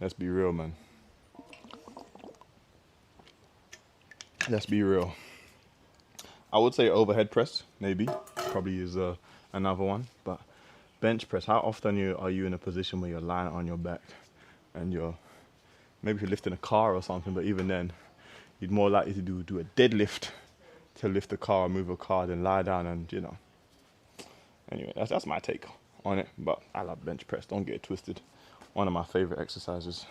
Let's be real, man. Let's be real. I would say overhead press, maybe, probably is another one. But bench press, how often are you in a position where you're lying on your back and maybe you're lifting a car or something, but even then, you'd more likely to do a deadlift to lift a car or move a car than lie down and, you know. Anyway, that's my take on it, but I love bench press, don't get it twisted. One of my favorite exercises.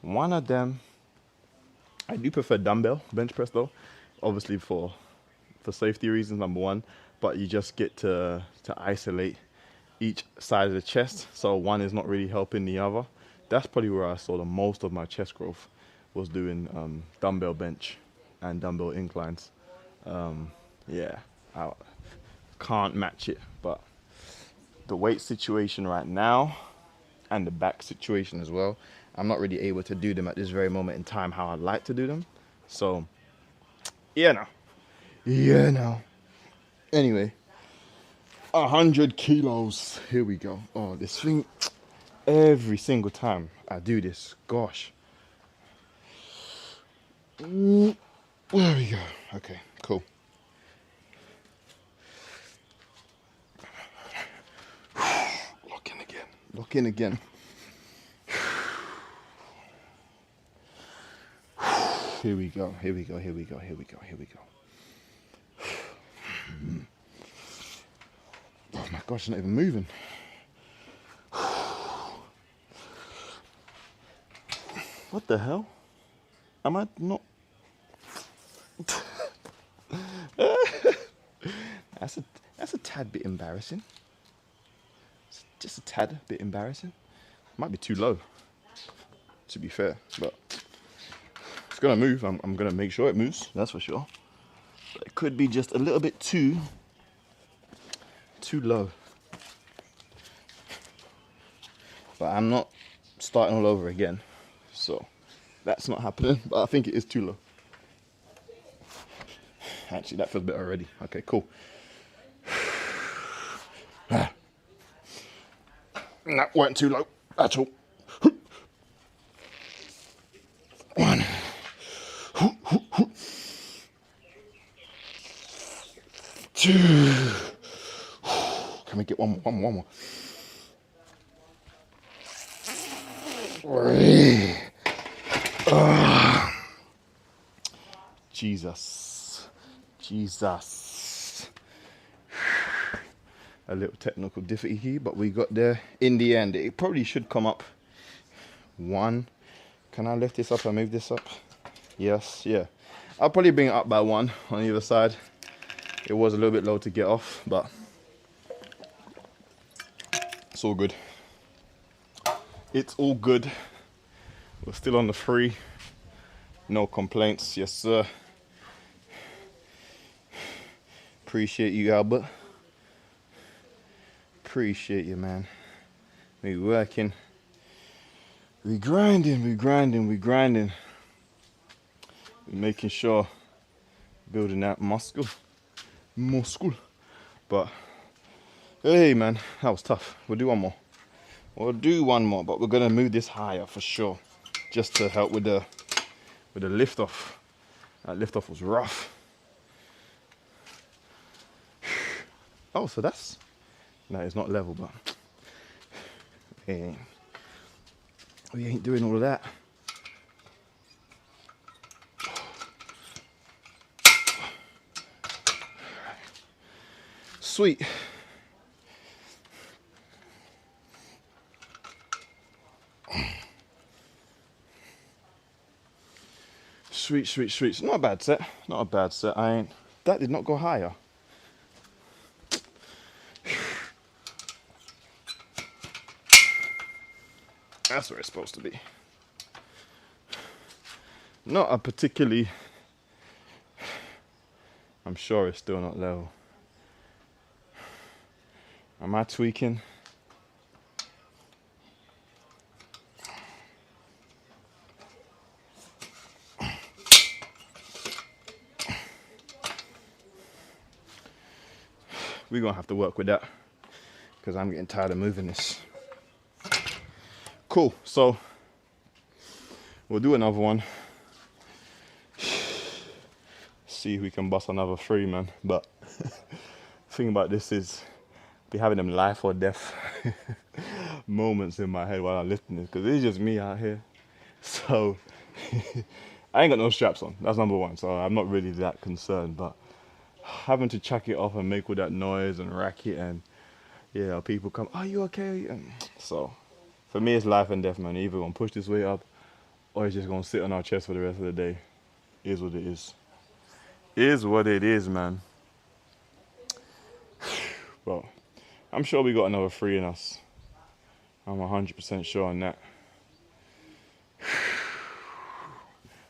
One of them, I do prefer dumbbell bench press though, obviously for safety reasons, number one, but you just get to isolate each side of the chest, so one is not really helping the other. That's probably where I saw the most of my chest growth, was doing dumbbell bench and dumbbell inclines. Yeah, I can't match it, but the weight situation right now and the back situation as well, I'm not really able to do them at this very moment in time how I'd like to do them. So yeah, no. Anyway, 100 kilos. Here we go. Oh, this thing, every single time I do this, gosh. There we go. Okay, cool. Lock in again. Here we go. Oh my gosh, I'm not even moving. What the hell? Am I not? That's a tad bit embarrassing. It's just a tad bit embarrassing. Might be too low, to be fair, but it's gonna move. I'm gonna make sure it moves. That's for sure. But it could be just a little bit too low. But I'm not starting all over again, so that's not happening. But I think it is too low. Actually, that feels better already. Okay, cool. That weren't too low at all. 1. 2. Can we get one more? 3. Jesus. A little technical difficulty here, but we got there in the end. It probably should come up 1. Can I lift this up and move this up? Yes, yeah. I'll probably bring it up by 1 on either side. It was a little bit low to get off, but it's all good. It's all good. We're still on the free. No complaints. Yes, sir. Appreciate you, Albert. Appreciate you, man. We working. We grinding. We making sure. Building that muscle. But, hey, man. That was tough. We'll do one more. But we're going to move this higher for sure. Just to help with the lift off. That lift off was rough. Oh, so that's... No, it's not level, but... We ain't doing all of that. Sweet. Sweet. Not a bad set. That did not go higher. That's where it's supposed to be. Not a particularly... I'm sure it's still not level. Am I tweaking? We're gonna have to work with that because I'm getting tired of moving this. Cool, so we'll do another one. See if we can bust another 3, man. But the thing about this is be having them life or death moments in my head while I'm lifting this, because it's just me out here. So I ain't got no straps on, that's number one, so I'm not really that concerned. But having to chuck it off and make all that noise and racket, and yeah, people come, are you okay? And so for me it's life and death, man. Either gonna push this weight up or it's just gonna sit on our chest for the rest of the day. Is what it is. Is what it is, man. Well, I'm sure we got another 3 in us. I'm 100% sure on that.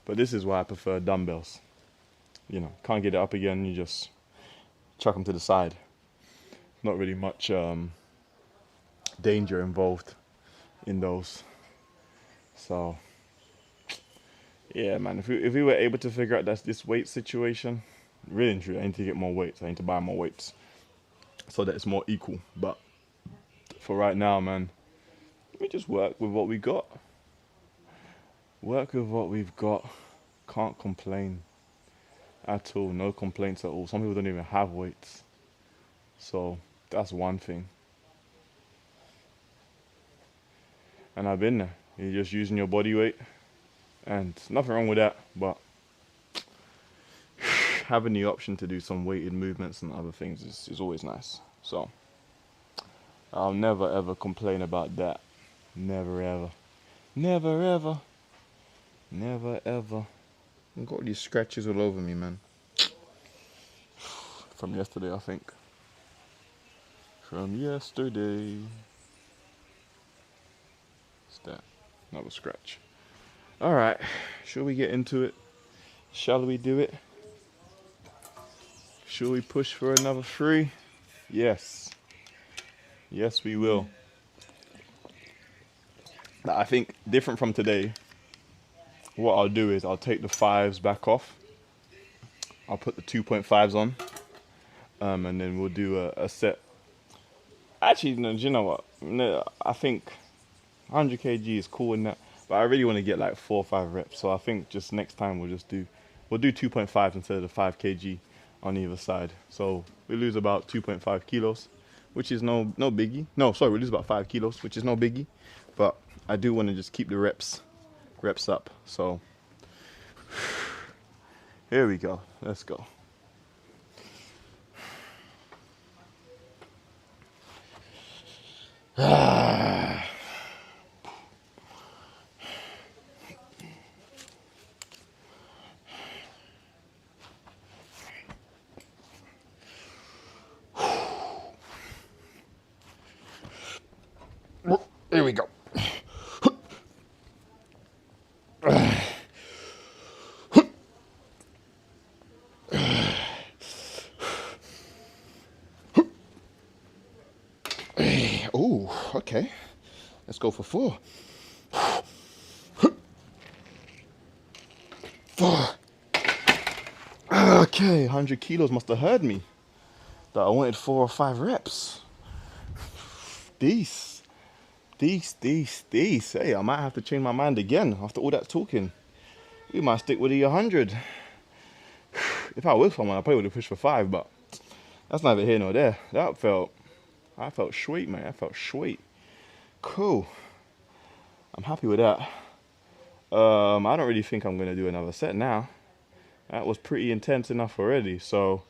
But this is why I prefer dumbbells. You know, can't get it up again, you just chuck them to the side. Not really much danger involved in those. So, yeah, man, if we were able to figure out this weight situation, really and truly, I need to get more weights. I need to buy more weights so that it's more equal. But for right now, man, we just work with what we got. Work with what we've got. Can't complain at all. No complaints at all. Some people don't even have weights. So that's one thing. And I've been there. You're just using your body weight. And nothing wrong with that. But having the option to do some weighted movements and other things is always nice. So I'll never ever complain about that. Never ever. Never ever. Never ever. I've got these scratches all over me, man. From yesterday, I think. From yesterday. What's that? Another scratch. Alright, shall we get into it? Shall we do it? Shall we push for another 3? Yes. Yes, we will. Now, I think different from today, what I'll do is I'll take the 5s back off. I'll put the 2.5s on. And then we'll do a set. Actually, no, do you know what? No, I think 100 kg is cool in that. But I really want to get like 4 or 5 reps. So I think just next time we'll do 2.5 instead of the 5 kg on either side. So we lose about 2.5 kilos, which is no biggie. No, sorry, we lose about 5 kilos, which is no biggie. But I do want to just keep the reps up. So here we go. Let's go. Here we go. Oh, okay. Let's go for 4. 4. Okay, 100 kilos must have heard me. That I wanted 4 or 5 reps. These. Hey, I might have to change my mind again after all that talking. We might stick with the 100. If I was someone, I probably would have pushed for 5, but that's neither here nor there. I felt sweet, man. I felt sweet. Cool. I'm happy with that. I don't really think I'm gonna do another set now. That was pretty intense enough already. So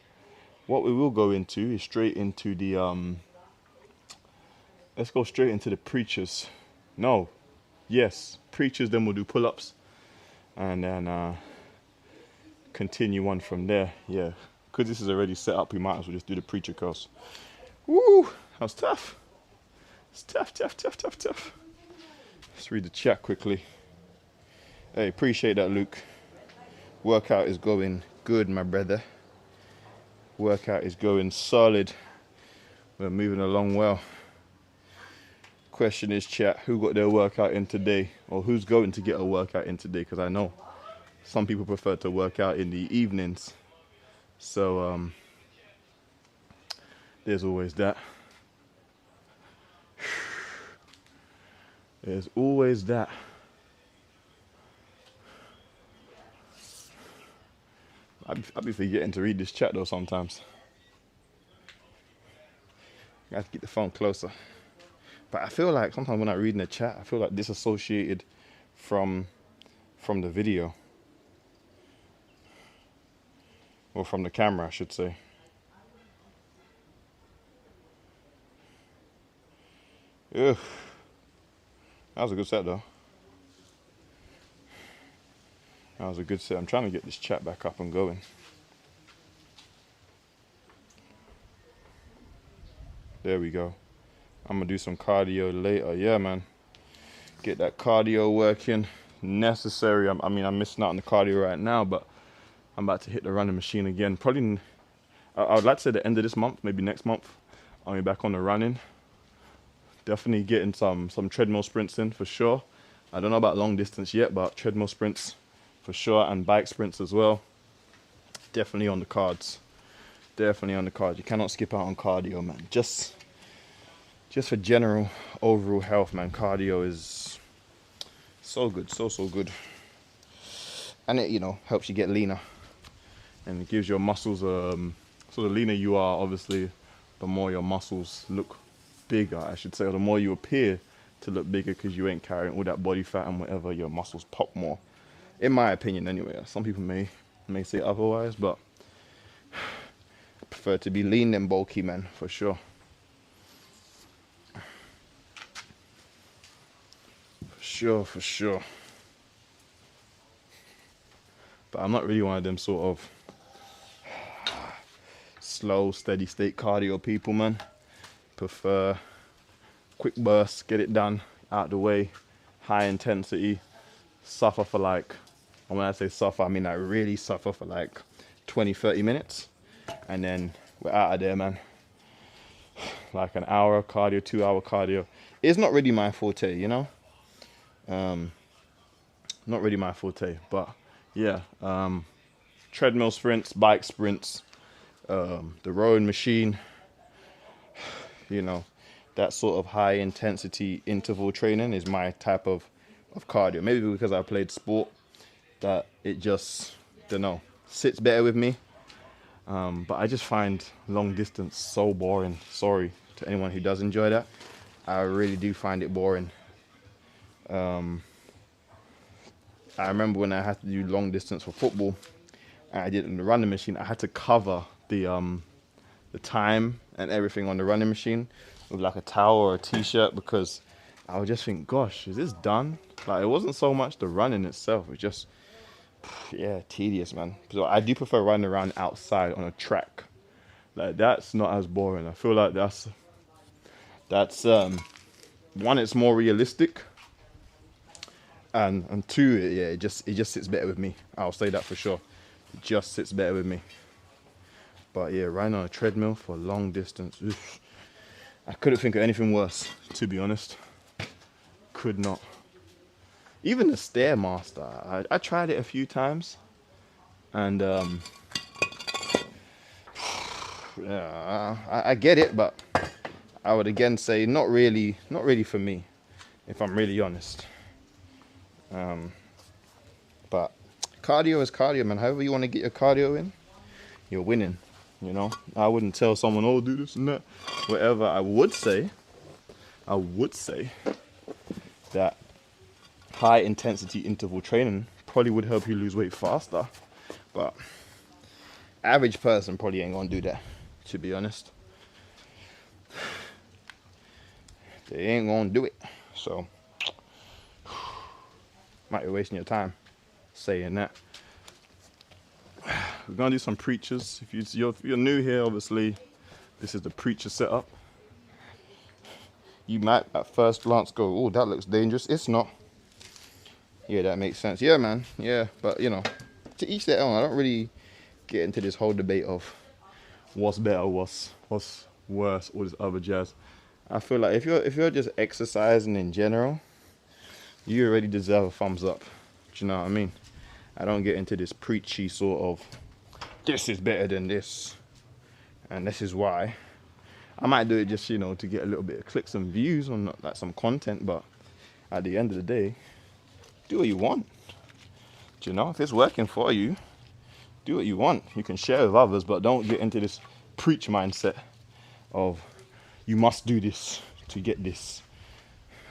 what we will go into is straight into the let's go straight into the preachers. No, yes, preachers. Then we'll do pull-ups, and then continue on from there. Yeah, because this is already set up, we might as well just do the preacher curls. Woo, that was tough. It's tough. Let's read the chat quickly. Hey, appreciate that, Luke. Workout is going good, my brother. Workout is going solid. We're moving along well. Question is, chat, who got their workout in today? Or who's going to get a workout in today? Because I know some people prefer to work out in the evenings. So, there's always that. There's always that. I'd be forgetting to read this chat though sometimes. I have to get the phone closer. But I feel like sometimes when I read in the chat, I feel like disassociated from the video. Or from the camera, I should say. Ugh. That was a good set though. That was a good set. I'm trying to get this chat back up and going. There we go. I'm gonna do some cardio later. Yeah, man. Get that cardio working. Necessary. I'm missing out on the cardio right now, but I'm about to hit the running machine again. Probably, I would like to say the end of this month, maybe next month. I'll be back on the running. Definitely getting some treadmill sprints in for sure. I don't know about long distance yet, but treadmill sprints for sure, and bike sprints as well. Definitely on the cards. Definitely on the cards. You cannot skip out on cardio, man. Just for general overall health, man. Cardio is so good, so good. And it, helps you get leaner. And it gives your muscles, so the leaner you are, obviously, the more your muscles look bigger, I should say, or the more you appear to look bigger because you ain't carrying all that body fat and whatever, your muscles pop more. In my opinion, anyway. Some people may say otherwise, but I prefer to be lean than bulky, man, for sure. For sure. But I'm not really one of them sort of slow, steady state cardio people, man. Prefer quick bursts, get it done, out the way, high intensity, suffer for like, and when I say suffer, I mean like really suffer for like 20-30 minutes, and then we're out of there, man. Like an hour cardio, 2-hour cardio. It's not really my forte, not really my forte, but yeah, treadmill sprints, bike sprints, the rowing machine, that sort of high intensity interval training is my type of cardio. Maybe because I played sport, that it just, sits better with me. But I just find long distance so boring. Sorry to anyone who does enjoy that. I really do find it boring. I remember when I had to do long distance for football, and I did it in the running machine, I had to cover the time and everything on the running machine with like a towel or a t-shirt, because I would just think, gosh, is this done? Like, it wasn't so much the running itself, it just, tedious, man. So I do prefer running around outside on a track. Like, that's not as boring. I feel like that's one, it's more realistic, and two, it just sits better with me. I'll say that for sure. It just sits better with me. But yeah, running on a treadmill for long distance, oof, I couldn't think of anything worse, to be honest. Could not. Even the Stairmaster, I tried it a few times, and yeah, I get it, but I would again say not really for me, if I'm really honest. But cardio is cardio, man. However you want to get your cardio in, you're winning. You know, I wouldn't tell someone, oh, do this and that, whatever. I would say that high intensity interval training probably would help you lose weight faster, but average person probably ain't gonna do that, to be honest. They ain't gonna do it. So might be wasting your time saying that. We're gonna do some preachers. If you're new here, obviously this is the preacher setup. You might at first glance go, oh, that looks dangerous. It's not. Yeah, that makes sense. Yeah, man. Yeah, but you know, to each their own. I don't really get into this whole debate of what's better, what's worse, all this other jazz. I feel like if you're just exercising in general, you already deserve a thumbs up. Do you know what I mean? I don't get into this preachy sort of this is better than this and this is why. I might do it just, you know, to get a little bit of clicks and views on like some content, but at the end of the day, do what you want. Do you know? If it's working for you, do what you want. You can share with others, but don't get into this preach mindset of you must do this to get this,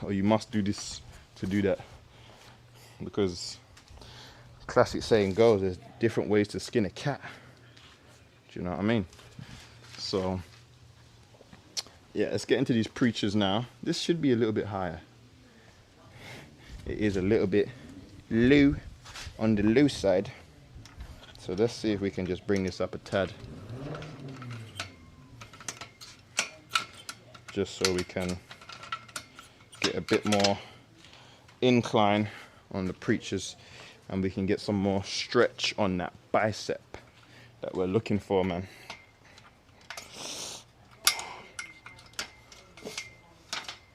or you must do this to do that. Because classic saying goes, there's different ways to skin a cat. Do you know what I mean? So yeah, let's get into these preachers now. This should be a little bit higher. It is a little bit low, on the loose side. So let's see if we can just bring this up a tad. Just so we can get a bit more incline on the preachers and we can get some more stretch on that bicep that we're looking for, man.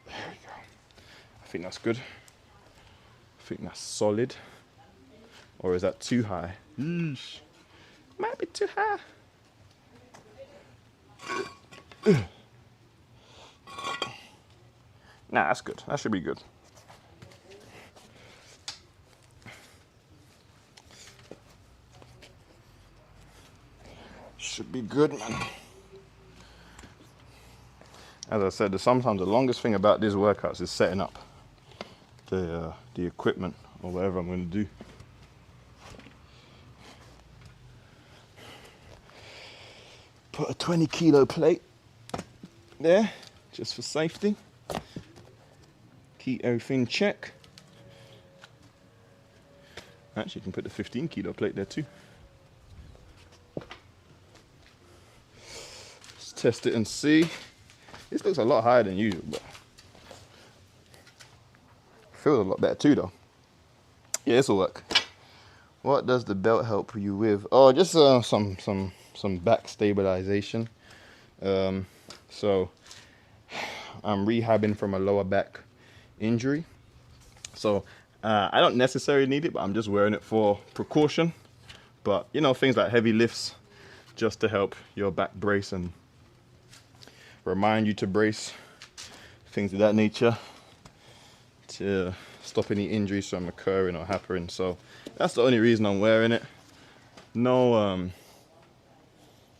There we go. I think that's good. I think that's solid. Or is that too high? Yeesh. Might be too high. Nah, that's good. That should be good. Should be good, man. As I said, sometimes the longest thing about these workouts is setting up the equipment or whatever I'm going to do. Put a 20 kilo plate there, just for safety. Keep everything check. Actually, you can put the 15 kilo plate there too. Let's test it and see. This looks a lot higher than usual, but feels a lot better too though. Yeah, this will work. What does the belt help you with? Oh, just some back stabilization. So I'm rehabbing from a lower back injury. So I don't necessarily need it, but I'm just wearing it for precaution. But you know, things like heavy lifts, just to help your back brace and remind you to brace, things of that nature, to stop any injuries from occurring or happening. So that's the only reason I'm wearing it. No,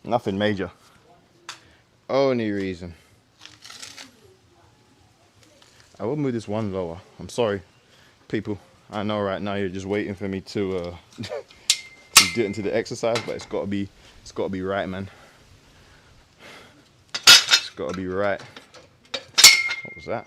nothing major. Only reason. I will move this one lower. I'm sorry, people. I know right now you're just waiting for me to to get into the exercise, but it's got to be right, man. It's got to be right. What was that?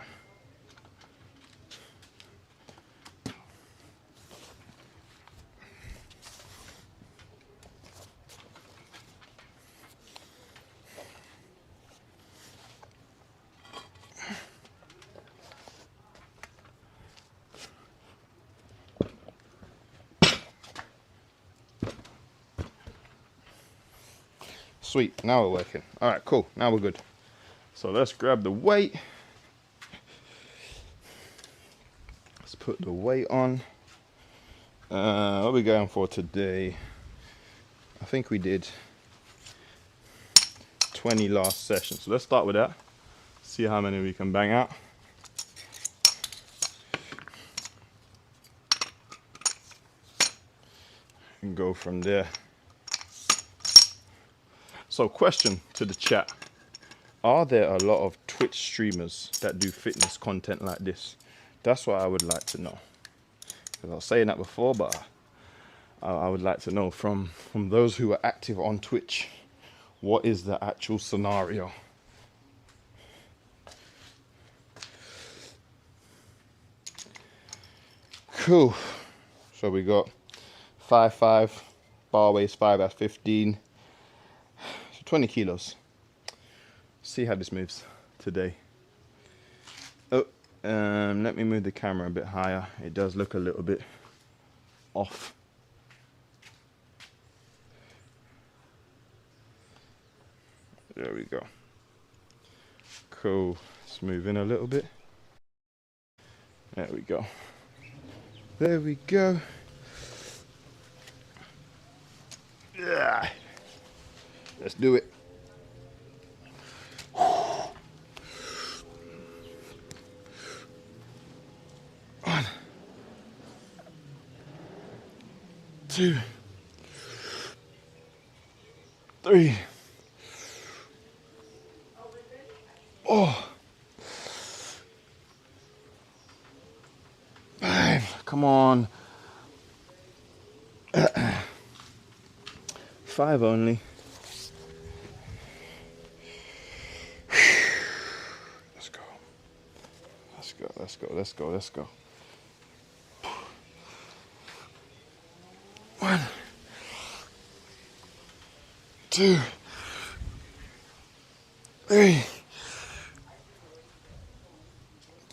Sweet, now we're working. All right, cool, now we're good. So let's grab the weight. Let's put the weight on. What are we going for today? I think we did 20 last session. So let's start with that. See how many we can bang out. And go from there. So question to the chat. Are there a lot of Twitch streamers that do fitness content like this? That's what I would like to know. Because I was saying that before, but I would like to know from those who are active on Twitch, what is the actual scenario? Cool. So we got 5'5", bar weighs 5 at 15, so 20 kilos. See how this moves today. Oh, let me move the camera a bit higher. It does look a little bit off. There we go. Cool. Let's move in a little bit. There we go. There we go. Yeah. Let's do it. 1, 2, 3, 4, 5. Come on. 5 only. Let's go. Let's go. Let's go. Let's go. Let's go. 1, 2, 3,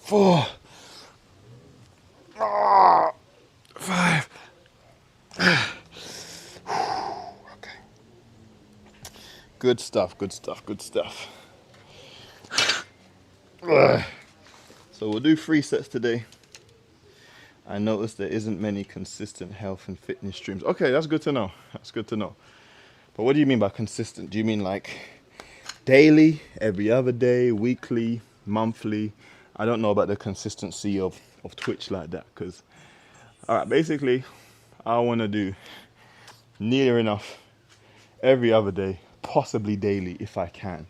4, 5. Okay. Good stuff, good stuff, good stuff. So we'll do 3 sets today. I noticed there isn't many consistent health and fitness streams. Okay, that's good to know. That's good to know. But what do you mean by consistent? Do you mean like daily, every other day, weekly, monthly? I don't know about the consistency of Twitch like that. Because, all right, basically, I want to do near enough every other day, possibly daily if I can.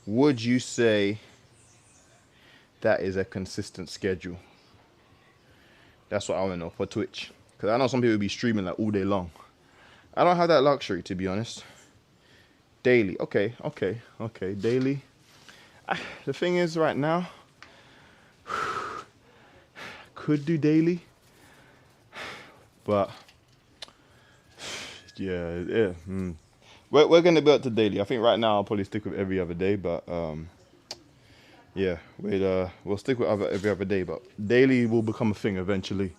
Would you say that is a consistent schedule? That's what I want to know for Twitch. Because I know some people be streaming like all day long. I don't have that luxury, to be honest. Daily. Okay. Daily. The thing is, right now, could do daily. But, yeah. We're going to build to daily. I think right now I'll probably stick with every other day. But, yeah, we'll stick with every other day, but daily will become a thing eventually,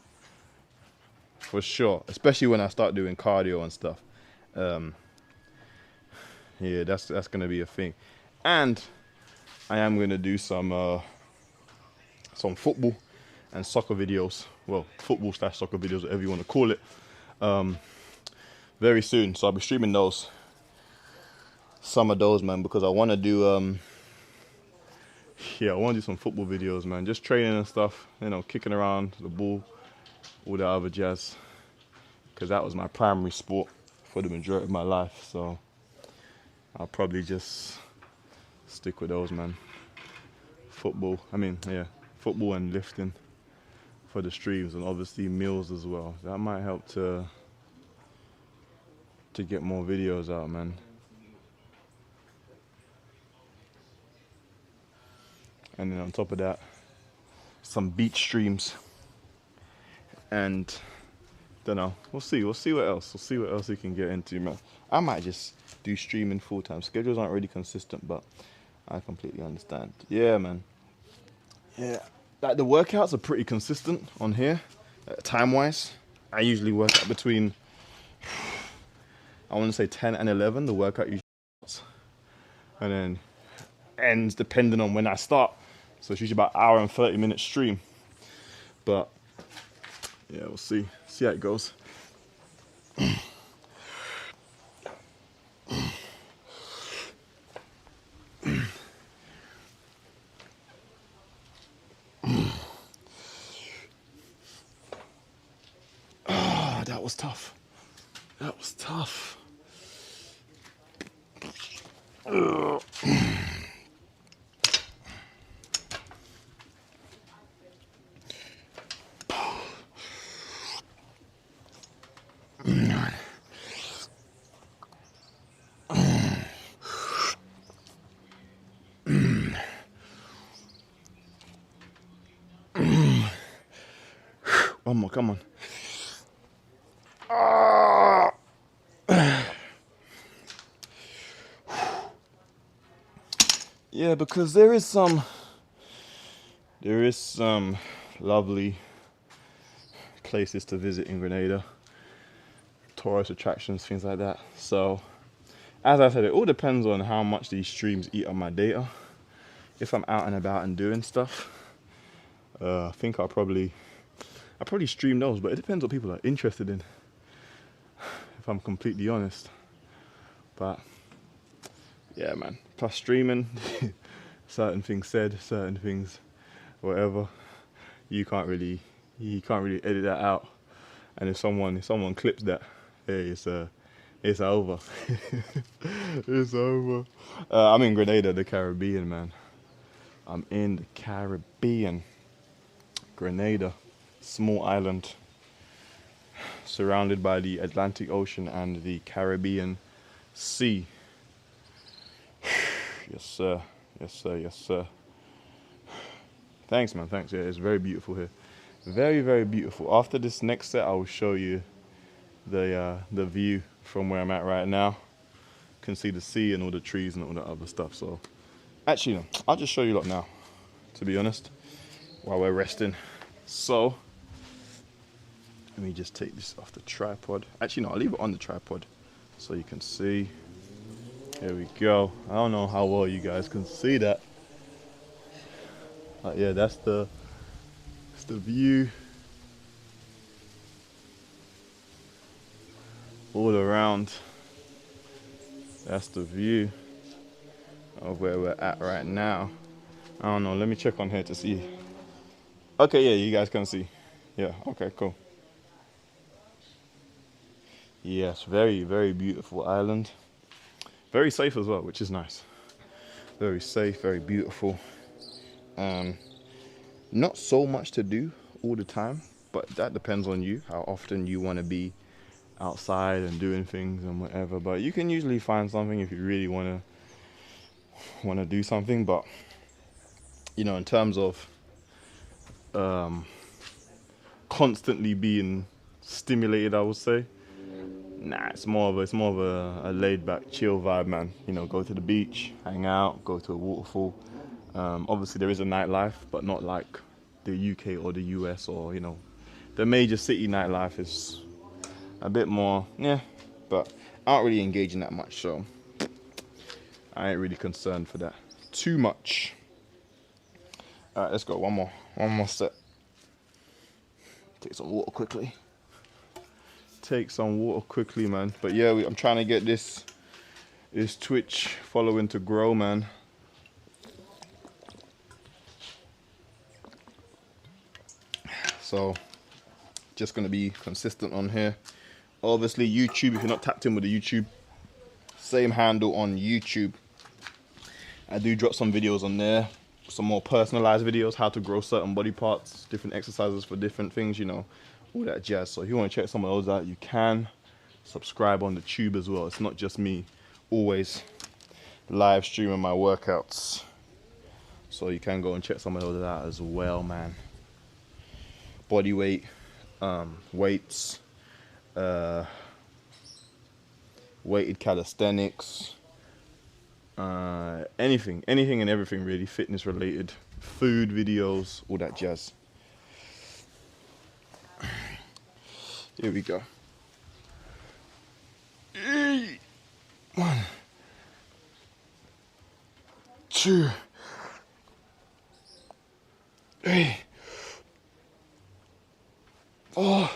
for sure. Especially when I start doing cardio and stuff. Yeah, that's gonna be a thing, and I am gonna do some football and soccer videos. Well, football/soccer videos, whatever you want to call it. Very soon, so I'll be streaming those. Some of those, man, because I want to do yeah, I want to do some football videos, man. Just training and stuff, you know, kicking around the ball, all that other jazz. Because that was my primary sport for the majority of my life. So I'll probably just stick with those, man. Football and lifting for the streams, and obviously meals as well. That might help to get more videos out, man. And then on top of that, some beach streams. And don't know. We'll see what else. We'll see what else we can get into, man. I might just do streaming full time. Schedules aren't really consistent, but I completely understand. Yeah, man. Yeah. Like the workouts are pretty consistent on here, time wise. I usually work out between, I want to say 10 and 11. The workout usually starts. And then ends depending on when I start. So it's usually about an hour and 30-minute stream. But yeah, we'll see how it goes. Ah, that was tough. That was tough. Ugh. One more, come on. Ah. Yeah, because there is some lovely places to visit in Grenada, tourist attractions, things like that. So, as I said, it all depends on how much these streams eat on my data. If I'm out and about and doing stuff, I think I'll probably stream those, but it depends what people are interested in, if I'm completely honest. But yeah, man, plus streaming, certain things said, certain things, whatever, you can't really edit that out. And if someone clips that, hey, it's over. It's over. I'm in Grenada, the Caribbean, man. I'm in the Caribbean. Grenada, small island, surrounded by the Atlantic Ocean and the Caribbean Sea. Yes, sir. Yes, sir. Yes, sir. Thanks, man. Thanks. Yeah, it's very beautiful here. Very, very beautiful. After this next set, I will show you the view from where I'm at right now. You can see the sea and all the trees and all the other stuff. So, actually, no, I'll just show you lot now, to be honest, while we're resting. So, let me just take this off the tripod. Actually, no, I'll leave it on the tripod so you can see. Here we go. I don't know how well you guys can see that. Yeah, that's the view all around. That's the view of where we're at right now. I don't know, let me check on here to see. Okay, yeah, you guys can see. Yeah, okay, cool. Yes, very, very beautiful island. Very safe as well, which is nice. Very safe, very beautiful. Not so much to do all the time, but that depends on you, how often you want to be outside and doing things and whatever. But you can usually find something if you really want to do something. But you know, in terms of constantly being stimulated, I would say, nah, it's more of a laid back, chill vibe, man. You know, go to the beach, hang out, go to a waterfall. Obviously there is a nightlife, but not like the UK or the US, or you know, the major city nightlife is a bit more, yeah, but I don't really engage in that much, so I ain't really concerned for that too much. All right, let's go. One more set. Take some water quickly. Take some water quickly, man. But yeah, I'm trying to get this Twitch following to grow, man. So just gonna be consistent on here. Obviously YouTube, if you're not tapped in with the YouTube, same handle on YouTube. I do drop some videos on there, some more personalized videos, how to grow certain body parts, different exercises for different things, you know, all that jazz. So if you want to check some of those out, you can. Subscribe on the tube as well. It's not just me always live streaming my workouts, so you can go and check some of those out as well, man. Body weight, weights, weighted calisthenics, anything and everything really, fitness related, food videos, all that jazz. Here we go. 1, 2, 3, 4,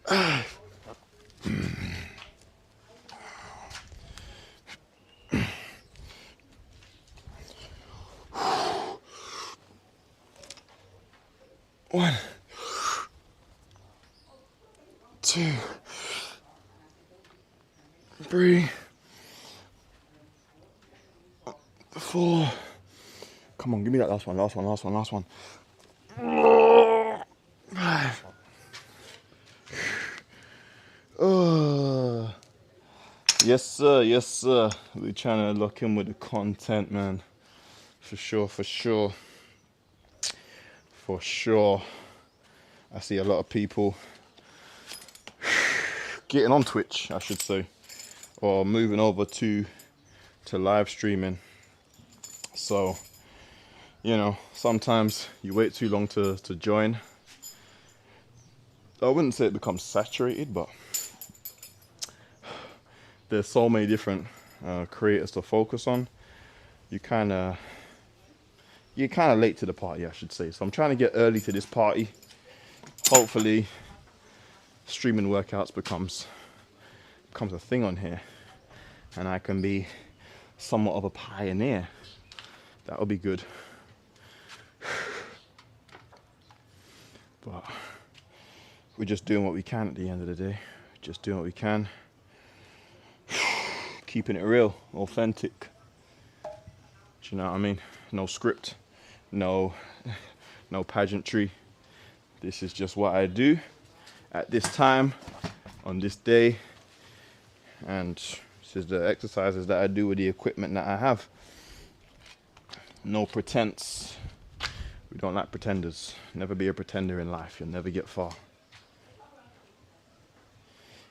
5. 1, 2, 3, 4. Come on, give me that last one. 5. Yes, sir. Yes, sir. We're trying to lock in with the content, man. For sure. I see a lot of people getting on Twitch, I should say, or moving over to live streaming. So, sometimes you wait too long to join. I wouldn't say it becomes saturated, but there's so many different creators to focus on. You're kind of late to the party, I should say. So I'm trying to get early to this party. Hopefully, streaming workouts becomes a thing on here, and I can be somewhat of a pioneer. That would be good. But we're just doing what we can at the end of the day. Just doing what we can. Keeping it real, authentic. Do you know what I mean? No script, no pageantry. This is just what I do at this time, on this day. And this is the exercises that I do with the equipment that I have. No pretense. We don't like pretenders. Never be a pretender in life. You'll never get far.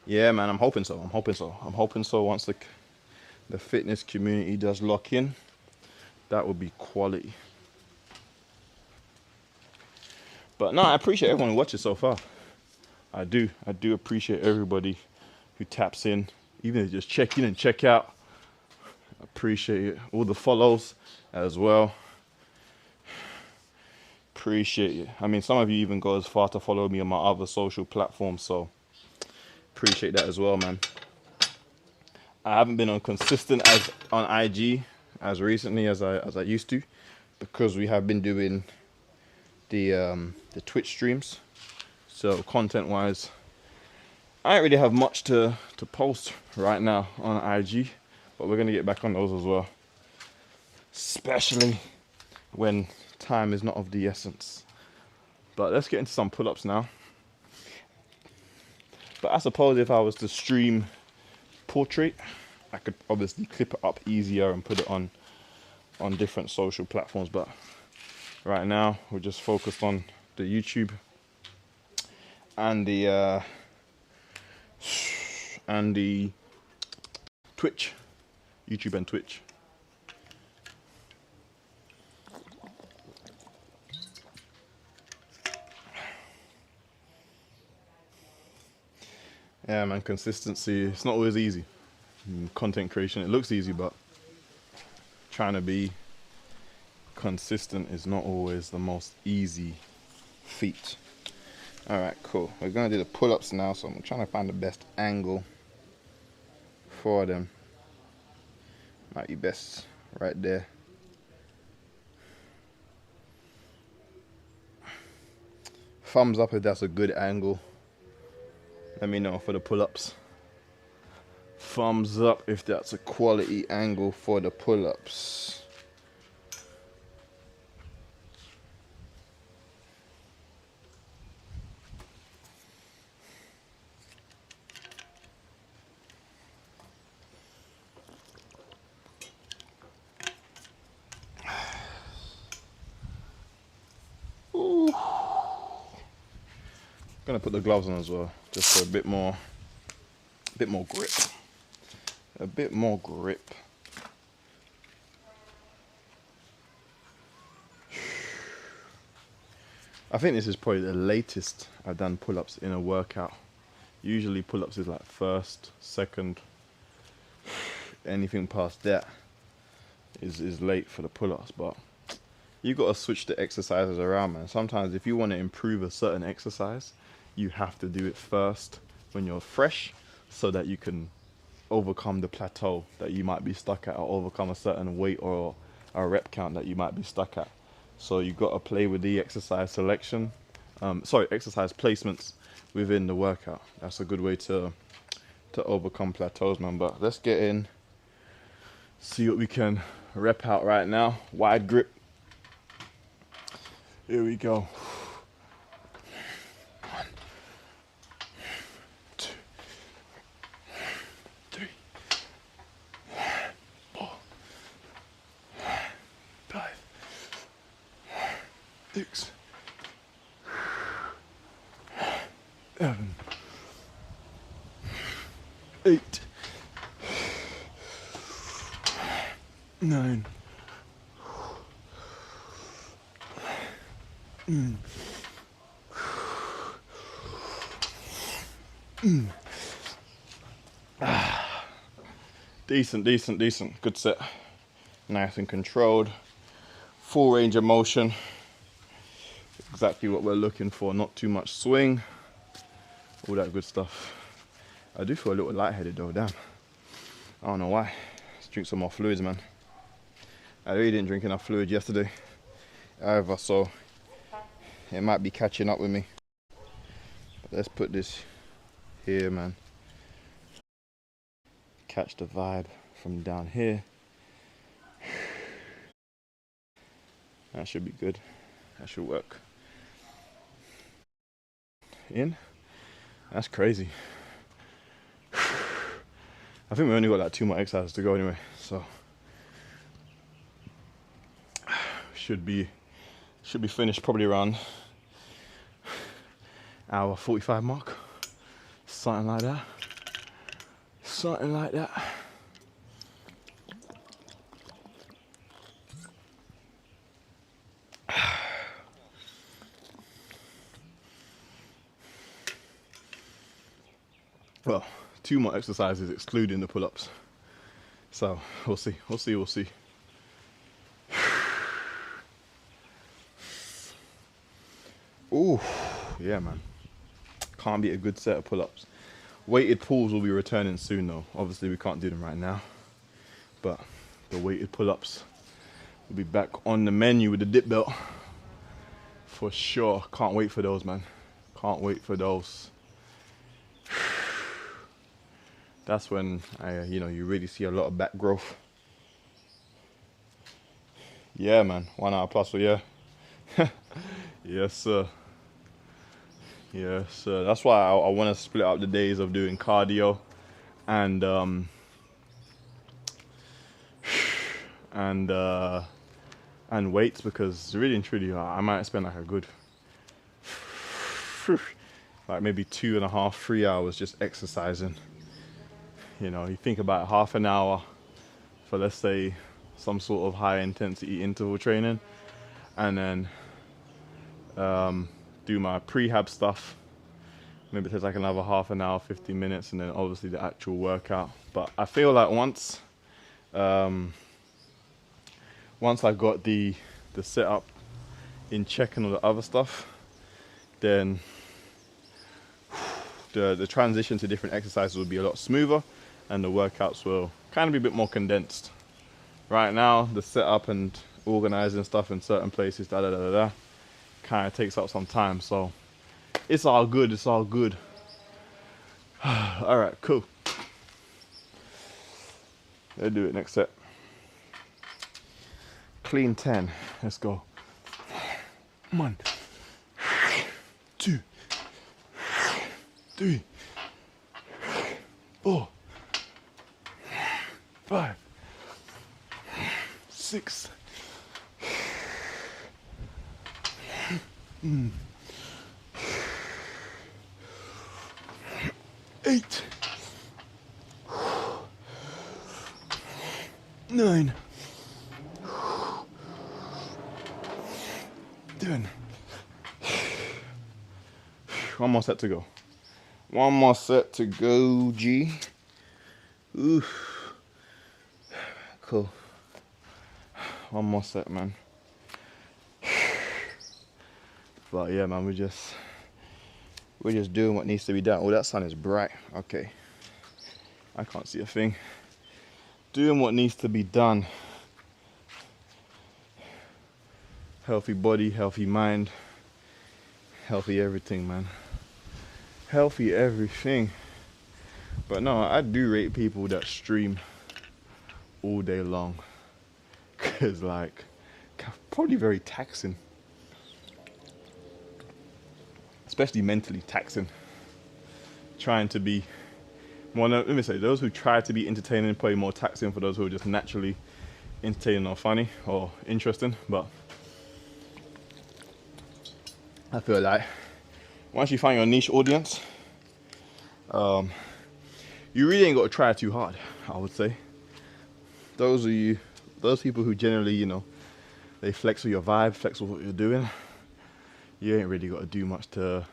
Yeah, man, I'm hoping so. I'm hoping so once the fitness community does lock in. That would be quality. But no, I appreciate everyone who watches so far. I do appreciate everybody who taps in, even if just check in and check out. I appreciate it. All the follows as well. Appreciate it. I mean, some of you even go as far to follow me on my other social platforms, so appreciate that as well, man. I haven't been on consistent as on IG as recently as I used to, because we have been doing the Twitch streams. So content wise, I don't really have much to post right now on IG, but we're gonna get back on those as well, especially when time is not of the essence. But let's get into some pull-ups now. But I suppose if I was to stream portrait, I could obviously clip it up easier and put it on different social platforms. But right now we're just focused on the YouTube and the Twitch. YouTube and Twitch. Yeah, man, consistency, it's not always easy. Content creation, it looks easy, but trying to be consistent is not always the most easy feat. All right, cool. We're gonna do the pull-ups now, so I'm trying to find the best angle for them. Might be best right there. Thumbs up if that's a good angle. Let me know for the pull-ups. Thumbs up if that's a quality angle for the pull-ups. Ooh. Gonna put the gloves on as well, just for a bit more grip. A bit more grip. I think this is probably the latest I've done pull-ups in a workout. Usually pull-ups is like first, second anything past that is late for the pull-ups. But you got to switch the exercises around, man. Sometimes if you want to improve a certain exercise, you have to do it first when you're fresh, so that you can overcome the plateau that you might be stuck at, or overcome a certain weight or a rep count that you might be stuck at. So you got to play with the exercise selection, exercise placements within the workout. That's a good way to overcome plateaus, man. But let's get in, see what we can rep out right now. Wide grip. Here we go. 1, 2, 3, 4, 5, 6, 7, 8, 9. Decent. Good set. Nice and controlled. Full range of motion. Exactly what we're looking for. Not too much swing. All that good stuff. I do feel a little lightheaded though, damn. I don't know why. Let's drink some more fluids, man. I really didn't drink enough fluid yesterday either, so it might be catching up with me. But let's put this here, man. Catch the vibe from down here. That should be good. That should work. In. That's crazy. I think we only got like 2 more exercises to go anyway, so should be finished probably around hour 45 mark. Something like that. Well, 2 more exercises excluding the pull-ups. So we'll see. Ooh, yeah, man. Can't beat a good set of pull-ups. Weighted pulls will be returning soon though. Obviously we can't do them right now, but the weighted pull-ups will be back on the menu with the dip belt for sure. Can't wait for those, man. Can't wait for those. That's when you really see a lot of back growth. Yeah, man. 1 hour plus for yeah. Yes, sir. That's why I want to split up the days of doing cardio and weights, because really and truly I might spend like a good like maybe 2.5, 3 hours just exercising. You think about half an hour for, let's say, some sort of high intensity interval training, and then do my prehab stuff. Maybe it takes like another half an hour, 15 minutes, and then obviously the actual workout. But I feel like once I got the setup in check and all the other stuff, then the transition to different exercises will be a lot smoother, and the workouts will kind of be a bit more condensed. Right now, the setup and organizing stuff in certain places, kind of takes up some time. So it's all good. All right, cool. Let's do it. Next set. Clean 10. Let's go. 1, 2, 3, 4, 5, 6, 8, 9, 10. One more set to go. G. Oof. Cool. One more set, man. But yeah, man, we're just doing what needs to be done. Oh, that sun is bright. Okay, I can't see a thing. Doing what needs to be done. Healthy body, healthy mind, healthy everything, man. Healthy everything. But no, I do rate people that stream all day long, cause like, probably very taxing, especially mentally taxing. Trying to be, well, no, let me say, those who try to be entertaining probably more taxing for those who are just naturally entertaining or funny or interesting. But I feel like once you find your niche audience, you really ain't got to try too hard, I would say. Those people who generally, you know, they flex with your vibe, flex with what you're doing, you ain't really got to do much to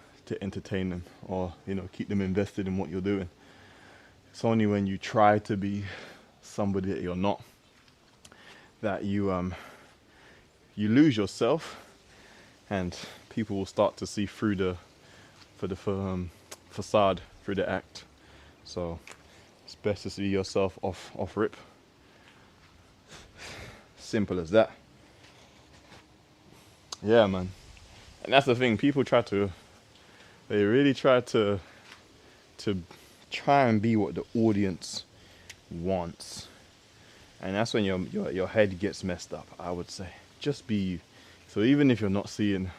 entertain them or, you know, keep them invested in what you're doing. It's only when you try to be somebody that you're not that you lose yourself, and people will start to see through the facade, through the act. So it's best to see yourself off rip. Simple as that. Yeah, man. And that's the thing. People they really try to try and be what the audience wants, and that's when your head gets messed up, I would say. Just be you. So even if you're not seeing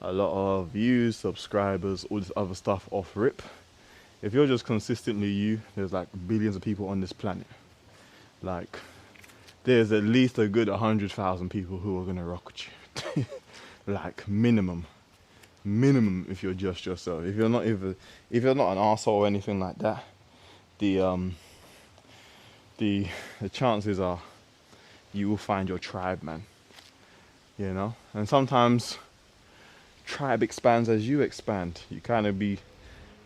a lot of views, subscribers, all this other stuff off rip, if you're just consistently you, there's like billions of people on this planet. Like, there's at least a good 100,000 people who are gonna rock with you. Like minimum, if you're just yourself. If you're not an arsehole or anything like that, the chances are you will find your tribe, man. You know? And sometimes tribe expands as you expand. You kind of be,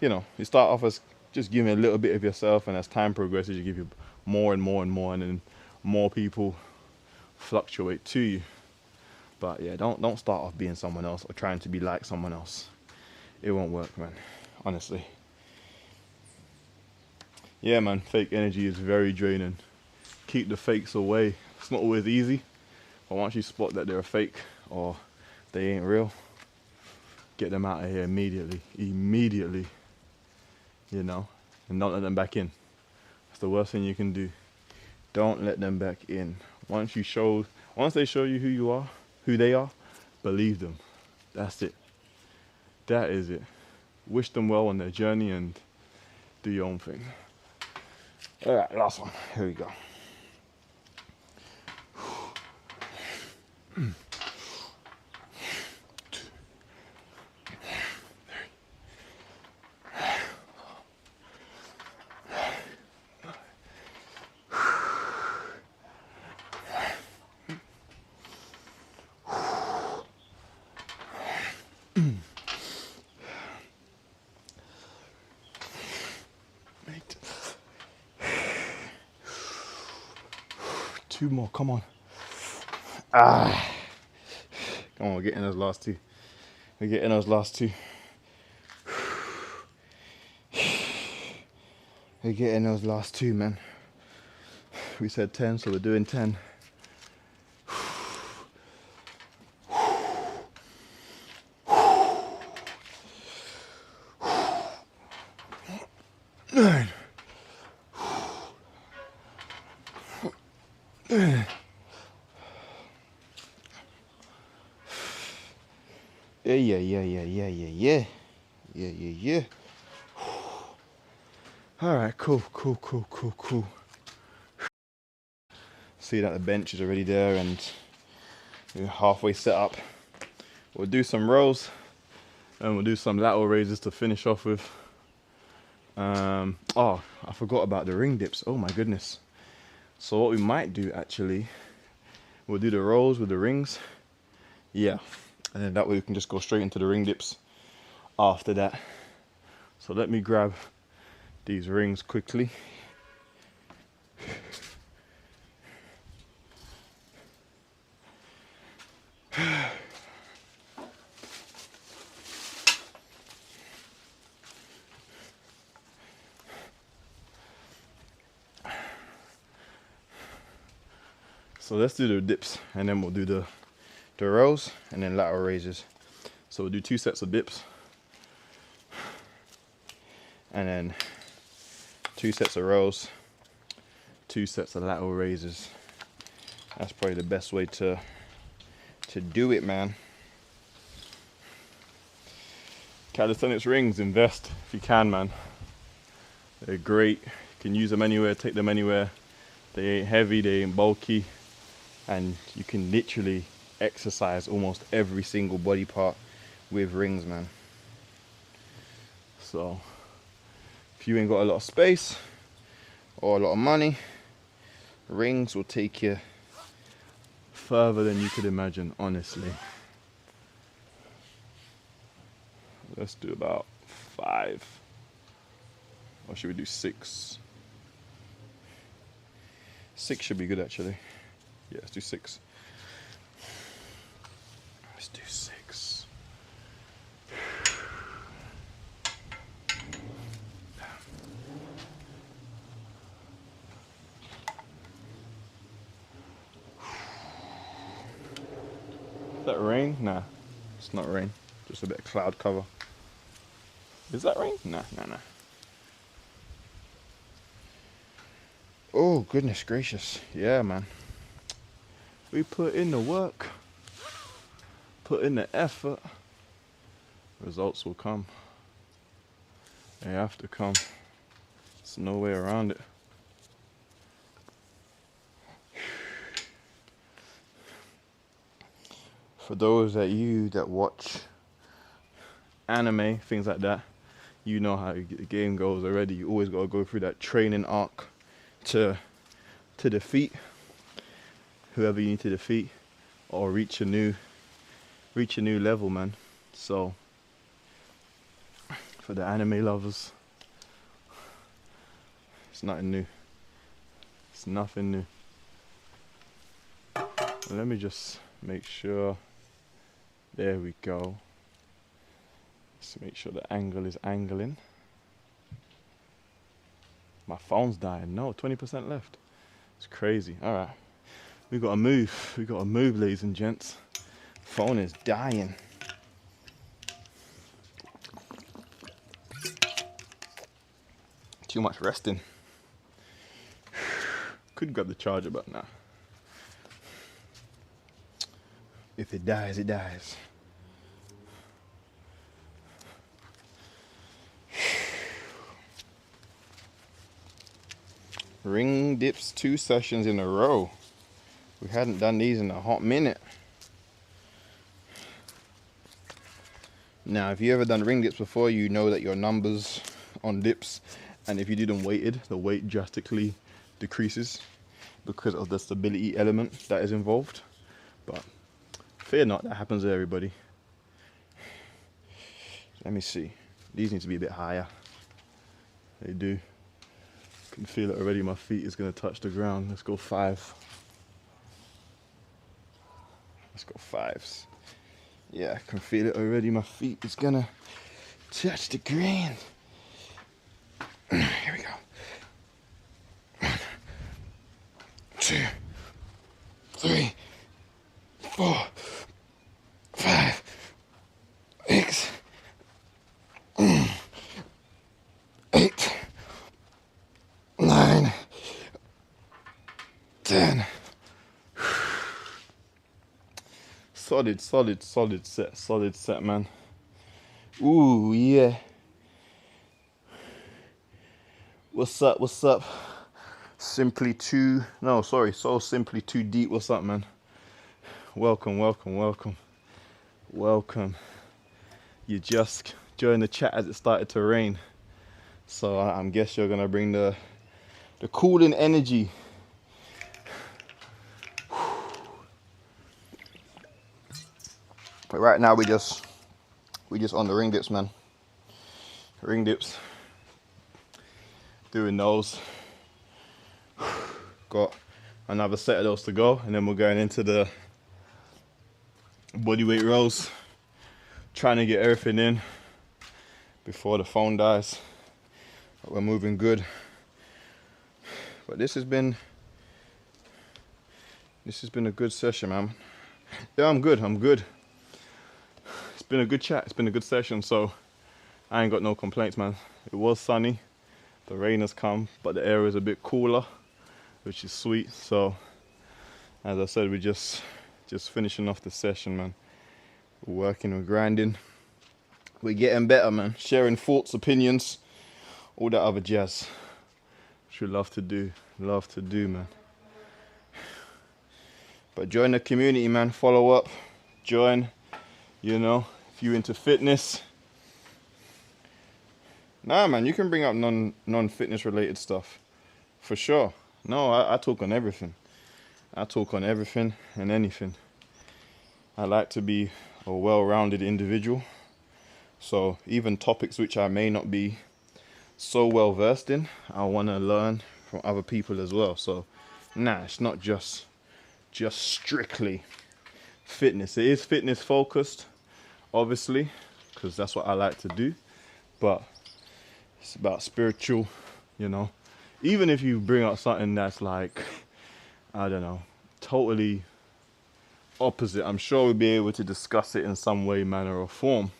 you know, you start off as just giving a little bit of yourself, and as time progresses you give you more and more and more, and then more people fluctuate to you. But yeah, don't start off being someone else or trying to be like someone else. It won't work, man. Honestly. Yeah, man, fake energy is very draining. Keep the fakes away. It's not always easy, but once you spot that they're a fake or they ain't real, get them out of here immediately. You know, and don't let them back in. That's the worst thing you can do. Don't let them back in. Once they show you who you are, who they are, believe them. That's it. That is it. Wish them well on their journey and do your own thing. All right, last one. Here we go. Two more, come on. Come on, we're getting those last two. We're getting those last two, man. We said 10, so we're doing 10. 9. Yeah. All right, cool. See that the bench is already there and we're halfway set up. We'll do some rows and we'll do some lateral raises to finish off with. Oh, I forgot about the ring dips. Oh my goodness. So what we might do actually, we'll do the rows with the rings. Yeah. And then that way we can just go straight into the ring dips after that. So let me grab these rings quickly. So let's do the dips, and then we'll do the rows, and then lateral raises. So we'll do 2 sets of dips, and then 2 sets of rows, 2 sets of lateral raises. That's probably the best way to do it, man. Calisthenics rings, invest if you can, man. They're great. You can use them anywhere, take them anywhere. They ain't heavy, they ain't bulky, and you can literally exercise almost every single body part with rings, man. So if you ain't got a lot of space or a lot of money, rings will take you further than you could imagine, honestly. Let's do about 5, or should we do 6? 6 should be good, actually. Yeah, let's do 6. Let's do 6. Is that rain? Nah, it's not rain. Just a bit of cloud cover. Is that rain? Nah. Oh, goodness gracious. Yeah, man. We put in the work. Put in the effort. Results will come. They have to come. There's no way around it. For those that watch anime, things like that, you know how the game goes already. You always got to go through that training arc to defeat whoever you need to defeat, or reach a new level, man. So for the anime lovers, it's nothing new. It's nothing new. Let me just make sure. There we go. Just make sure the angle is angling. My phone's dying. No, 20% left. It's crazy. All right. We got to move. We got to move, ladies and gents. Phone is dying. Too much resting. Could grab the charger, but nah. If it dies, it dies. Ring dips 2 sessions in a row. We hadn't done these in a hot minute. Now, if you ever done ring dips before, you know that your numbers on dips, and if you do them weighted, the weight drastically decreases because of the stability element that is involved. But fear not, that happens to everybody. Let me see. These need to be a bit higher. They do. I can feel it already. My feet is going to touch the ground. Let's go 5. Let's go 5s. Yeah, I can feel it already. My feet is going to touch the ground. Here we go. 1, 2, 3, 4, 5, 6, 8, 9, 10. Solid set, man. Ooh, yeah. What's up? So Simply Too Deep. What's up, man? Welcome. You just joined the chat as it started to rain. So I guess you're gonna bring the cooling energy. But right now we just on the ring dips, man. Ring dips. Doing those. Got another set of those to go, and then we're going into the bodyweight rows. Trying to get everything in before the phone dies. But we're moving good. But this has been This has been a good session, man. Yeah, I'm good. I'm good. It's been a good chat. It's been a good session. So I ain't got no complaints, man. It was sunny. The rain has come, but the air is a bit cooler, which is sweet. So as I said, we're just finishing off the session, man. We're working, we're grinding. We're getting better, man. Sharing thoughts, opinions, all that other jazz. Which we love to do. Love to do, man. But join the community, man. Follow up. Join. You know, if you're into fitness. Nah, man, you can bring up non-fitness related stuff. For sure. No, I talk on everything. I talk on everything and anything. I like to be a well-rounded individual. So even topics which I may not be so well versed in, I want to learn from other people as well. So nah, it's not just strictly fitness. It is fitness focused, obviously, because that's what I like to do. But it's about spiritual, you know. Even if you bring up something that's like, I don't know, totally opposite, I'm sure we'll be able to discuss it in some way, manner, or form.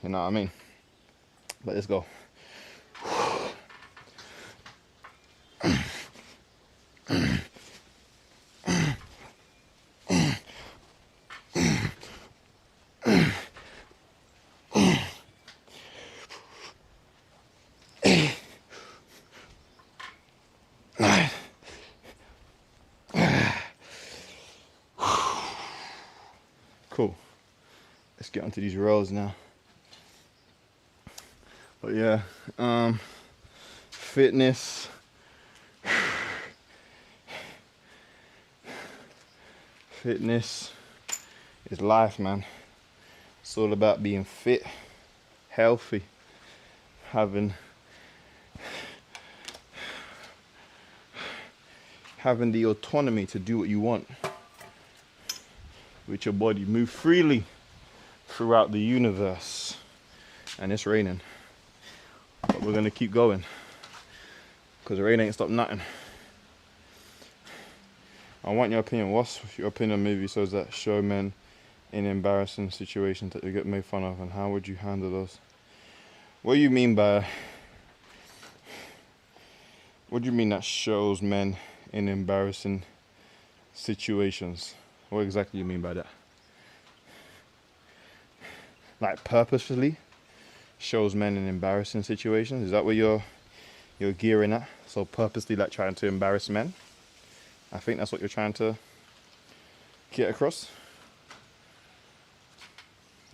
You know what I mean? But let's go. Cool. Let's get onto these rows now. But yeah, fitness. Fitness is life, man. It's all about being fit, healthy, having the autonomy to do what you want with your body. Move freely throughout the universe. And it's raining, but we're gonna keep going because the rain ain't stopped nothing. I want your opinion. What's your opinion on movies so that show men in embarrassing situations that they get made fun of, and how would you handle those? What do you mean by, what do you mean that shows men in embarrassing situations? What exactly do you mean by that? Like purposefully shows men in embarrassing situations? Is that what you're gearing at? So purposely like trying to embarrass men? I think that's what you're trying to get across.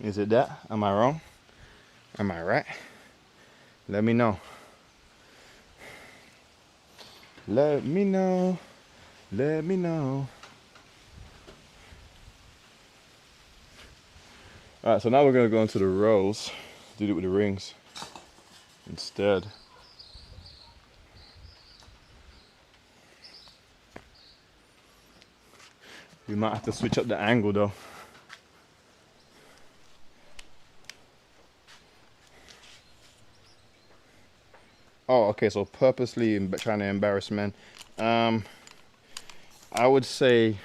Is it that? Am I wrong? Am I right? Let me know. Let me know. Let me know. Alright, so now we're going to go into the rows. Do it with the rings instead. We might have to switch up the angle though. Oh, okay, so purposely trying to embarrass men. I would say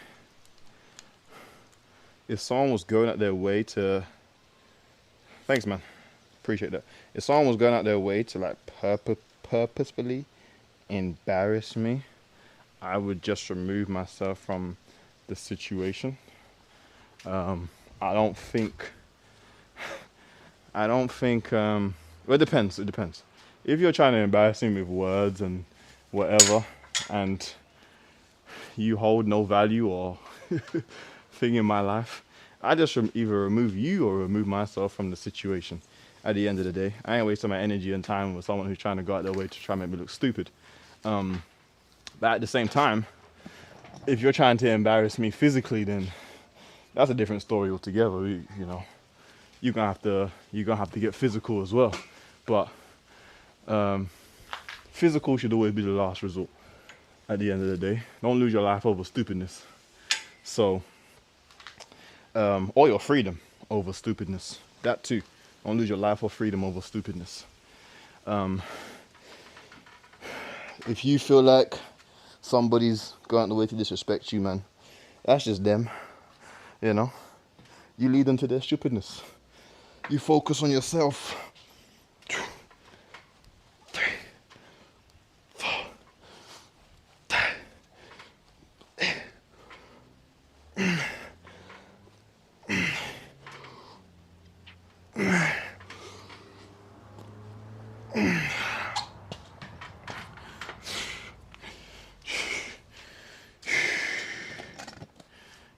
if someone was going out their way to... Thanks, man. Appreciate that. If someone was going out their way to like purposefully embarrass me, I would just remove myself from the situation. I don't think, well, it depends. If you're trying to embarrass me with words and whatever, and you hold no value or thing in my life, I just either remove you or remove myself from the situation. At the end of the day, I ain't wasting my energy and time with someone who's trying to go out their way to try and make me look stupid. But at the same time, if you're trying to embarrass me physically, then that's a different story altogether. You know, you're gonna have to get physical as well. But physical should always be the last resort. At the end of the day, don't lose your life over stupidness. So, or your freedom over stupidness. That too. Don't lose your life or freedom over stupidness. If you feel like somebody's going the way to disrespect you, man. That's just them, you know. You lead them to their stupidness. You focus on yourself.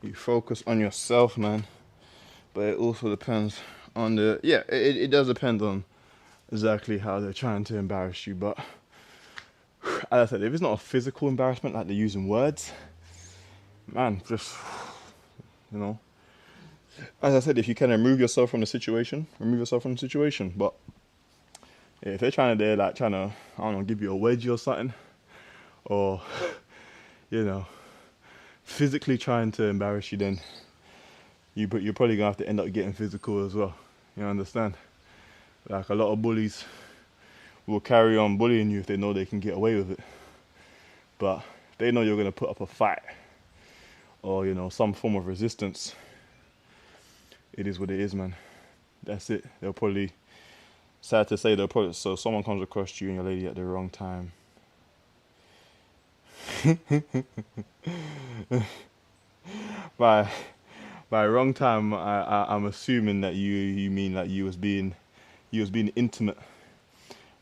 You focus on yourself, man. But it also depends on the, yeah, it does depend on exactly how they're trying to embarrass you. But as I said, if it's not a physical embarrassment, like they're using words, man, just, you know, as I said, if you can remove yourself from the situation, remove yourself from the situation. But if they're trying to, I don't know, give you a wedgie or something, or, you know, physically trying to embarrass you, then you're probably gonna have to end up getting physical as well. You understand? Like, a lot of bullies will carry on bullying you if they know they can get away with it. But if they know you're gonna put up a fight, or, you know, some form of resistance, it is what it is, man. That's it. They'll probably, sad to say, so someone comes across you and your lady at the wrong time. By wrong time, I'm assuming that you mean like you was being intimate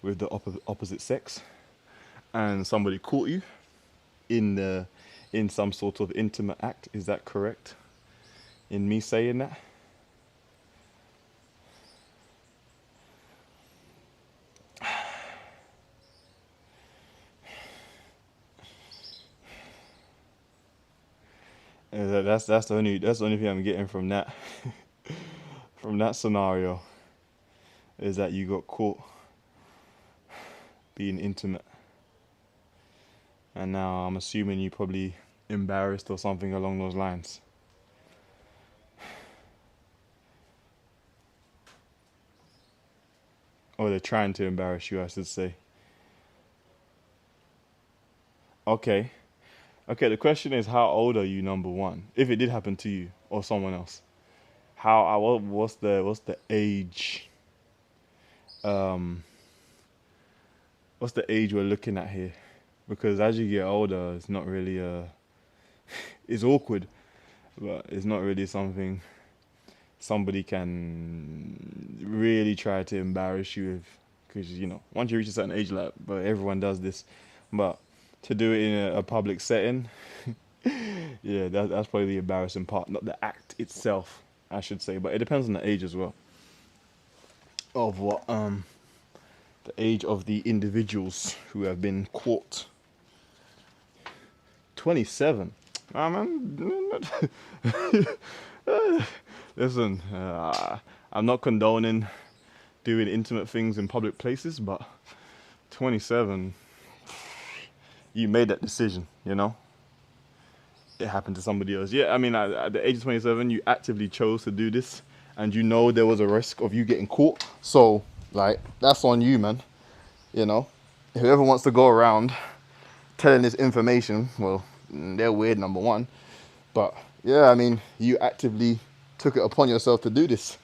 with the opposite sex, and somebody caught you in some sort of intimate act. Is that correct in me saying that? That's the only thing I'm getting from that from that scenario, is that you got caught being intimate, and now I'm assuming you probably embarrassed or something along those lines. Or they're trying to embarrass you, I should say. Okay. Okay, the question is, how old are you, number one? If it did happen to you or someone else. What's the age? Um, what's the age we're looking at here? Because as you get older, it's not really it's awkward, but it's not really something somebody can really try to embarrass you with, because, you know, once you reach a certain age, like, but everyone does this, but to do it in a public setting, yeah, that's probably the embarrassing part, not the act itself, I should say. But it depends on the age as well, of what the age of the individuals who have been caught. 27. Ah, man. Listen, I'm not condoning doing intimate things in public places, but 27, you made that decision, you know? It happened to somebody else. Yeah, I mean, at the age of 27, you actively chose to do this, and you know there was a risk of you getting caught. So, like, that's on you, man. You know? Whoever wants to go around telling this information, well, they're weird, number one. But, yeah, I mean, you actively took it upon yourself to do this.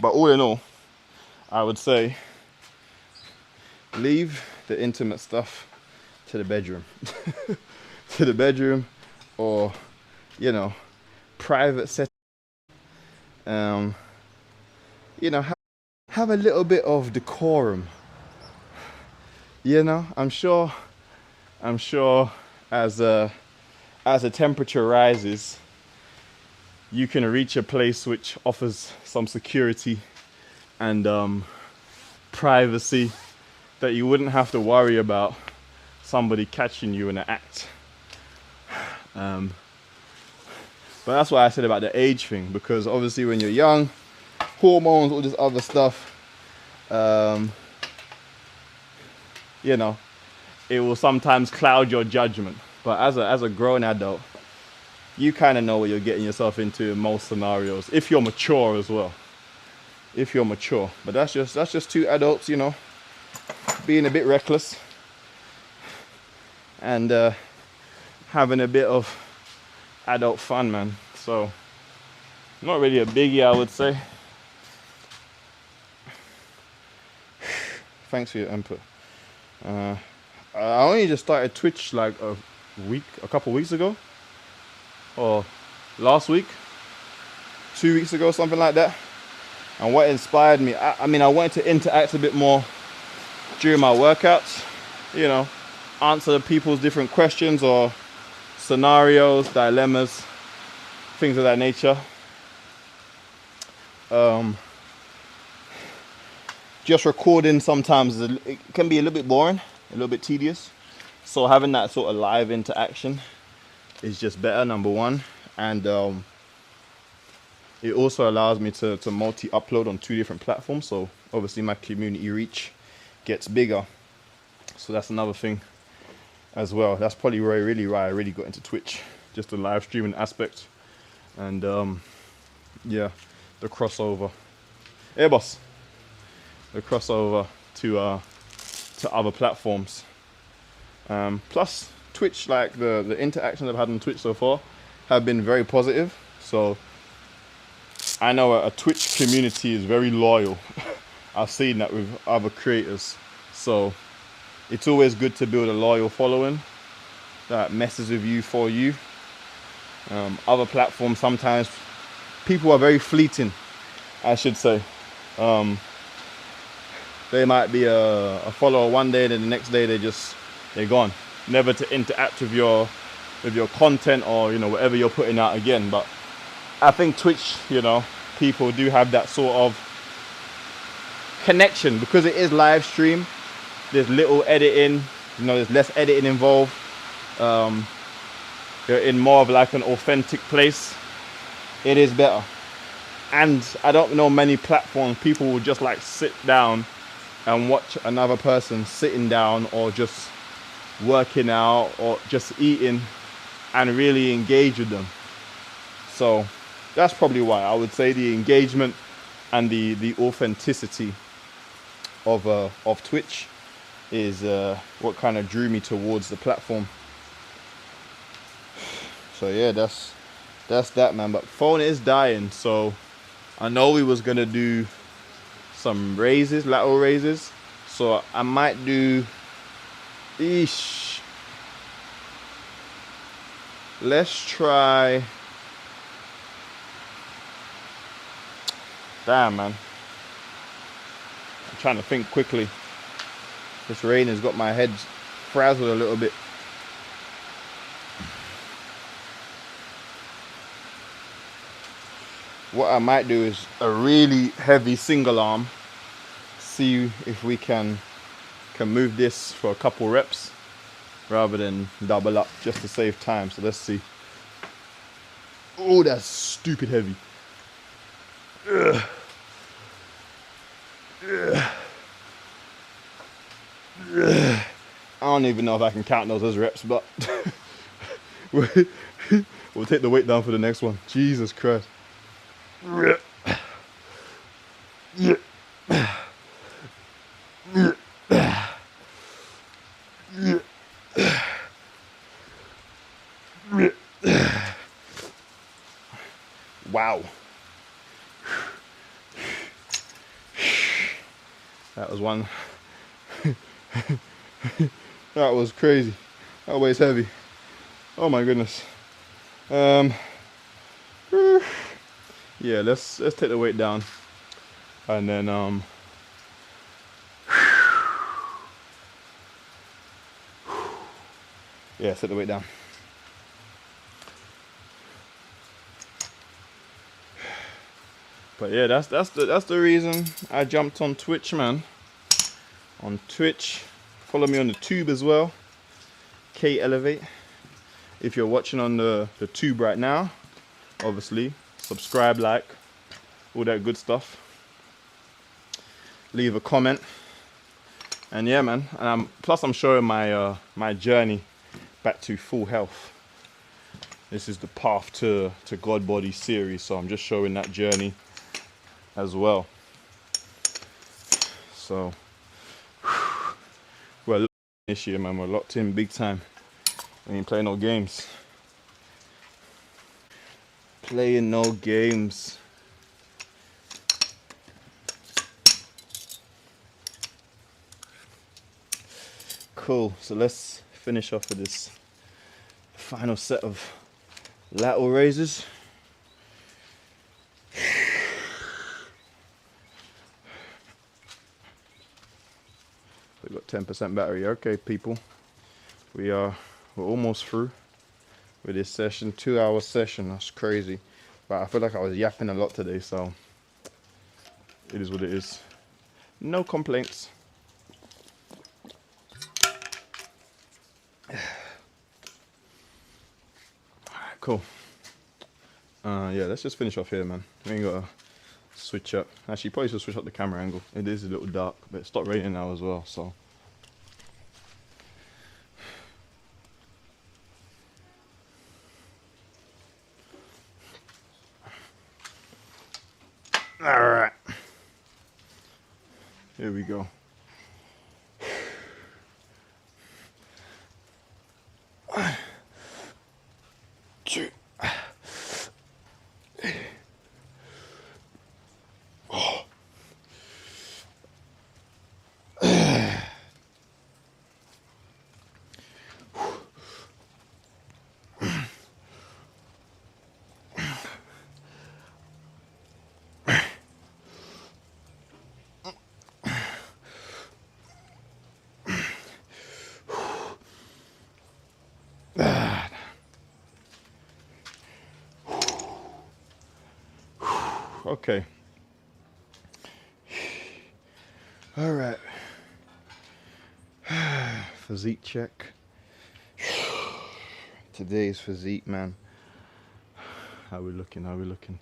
But all in all, I would say leave the intimate stuff to the bedroom. To the bedroom, or, you know, private setting. You know, have a little bit of decorum. You know, I'm sure as the temperature rises, you can reach a place which offers some security and privacy, that you wouldn't have to worry about somebody catching you in an act. But that's why I said about the age thing, because obviously when you're young, hormones, all this other stuff, you know, it will sometimes cloud your judgment. But as a grown adult, you kind of know what you're getting yourself into in most scenarios, if you're mature as well. If you're mature. But that's just two adults, you know, being a bit reckless and having a bit of adult fun, man. So not really a biggie, I would say. Thanks for your input. I only just started Twitch like a couple weeks ago, or last week, 2 weeks ago, something like that. And what inspired me, I mean, I wanted to interact a bit more during my workouts, you know, answer people's different questions or scenarios, dilemmas, things of that nature. Just recording sometimes it can be a little bit boring, a little bit tedious. So having that sort of live interaction is just better, number one. And it also allows me to multi-upload on 2 different platforms. So obviously my community reach gets bigger. So that's another thing as well. That's probably why I really got into Twitch, just the live streaming aspect. And yeah, the crossover. Hey boss. The crossover to other platforms. Plus Twitch, like the interactions I've had on Twitch so far have been very positive. So I know a Twitch community is very loyal. I've seen that with other creators. So it's always good to build a loyal following that messes with you for you. Other platforms, sometimes people are very fleeting, I should say. They might be a follower one day, then the next day they're gone. Never to interact with your content or, you know, whatever you're putting out again. But I think Twitch, you know, people do have that sort of connection because it is live stream. There's little editing, you know, there's less editing involved. You're in more of like an authentic place. It is better. And I don't know many platforms people will just like sit down and watch another person sitting down or just working out or just eating and really engage with them. So that's probably why I would say the engagement and the authenticity of Twitch is what kind of drew me towards the platform. So yeah, that's that, man. But phone is dying, so I know we was gonna do some raises, lateral raises. So I might do, let's try, damn, man. I'm trying to think quickly. This rain has got my head frazzled a little bit. What I might do is a really heavy single arm. See if we can move this for a couple reps rather than double up, just to save time. So let's see. Oh, that's stupid heavy. Ugh. Ugh. Ugh. I don't even know if I can count those as reps, but we'll take the weight down for the next one. Jesus Christ. Wow. That was one. That was crazy. That weight's heavy. Oh my goodness. Yeah, let's take the weight down, and then yeah, set the weight down. But yeah, that's the reason I jumped on Twitch, man. On Twitch, follow me on the tube as well, K Elevate. If you're watching on the tube right now, obviously subscribe, like, all that good stuff. Leave a comment. And yeah, man. And plus I'm showing my my journey back to full health. This is the Path to God Body series, so I'm just showing that journey as well. So we're locked in this year, man. We're locked in big time. We ain't playing no games. Playing no games. Cool. So let's finish off with this final set of lateral raises. We've got 10% battery. Okay, people. We're almost through with this session. 2-hour session. That's crazy. But I feel like I was yapping a lot today, so it is what it is. No complaints. Cool. Yeah, let's just finish off here, man. We ain't gotta switch up. Actually, probably should switch up the camera angle. It is a little dark, but it stopped raining now as well, so. Alright. Here we go. One, two. Okay. All right. Physique check. Today's physique, man. How we looking? How we looking?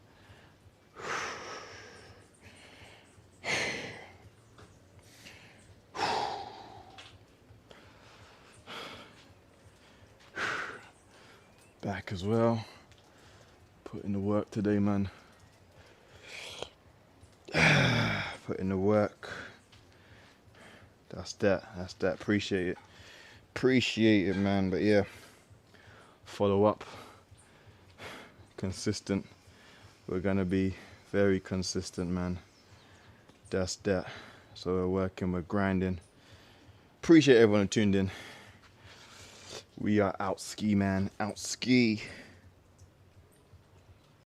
Back as well. Put in the work today, man. Put in the work. That's that. That's that. Appreciate it. Appreciate it, man. But yeah, follow up. Consistent. We're gonna be very consistent, man. That's that. So we're working, we're grinding. Appreciate everyone who tuned in. We are out ski, man. Out ski.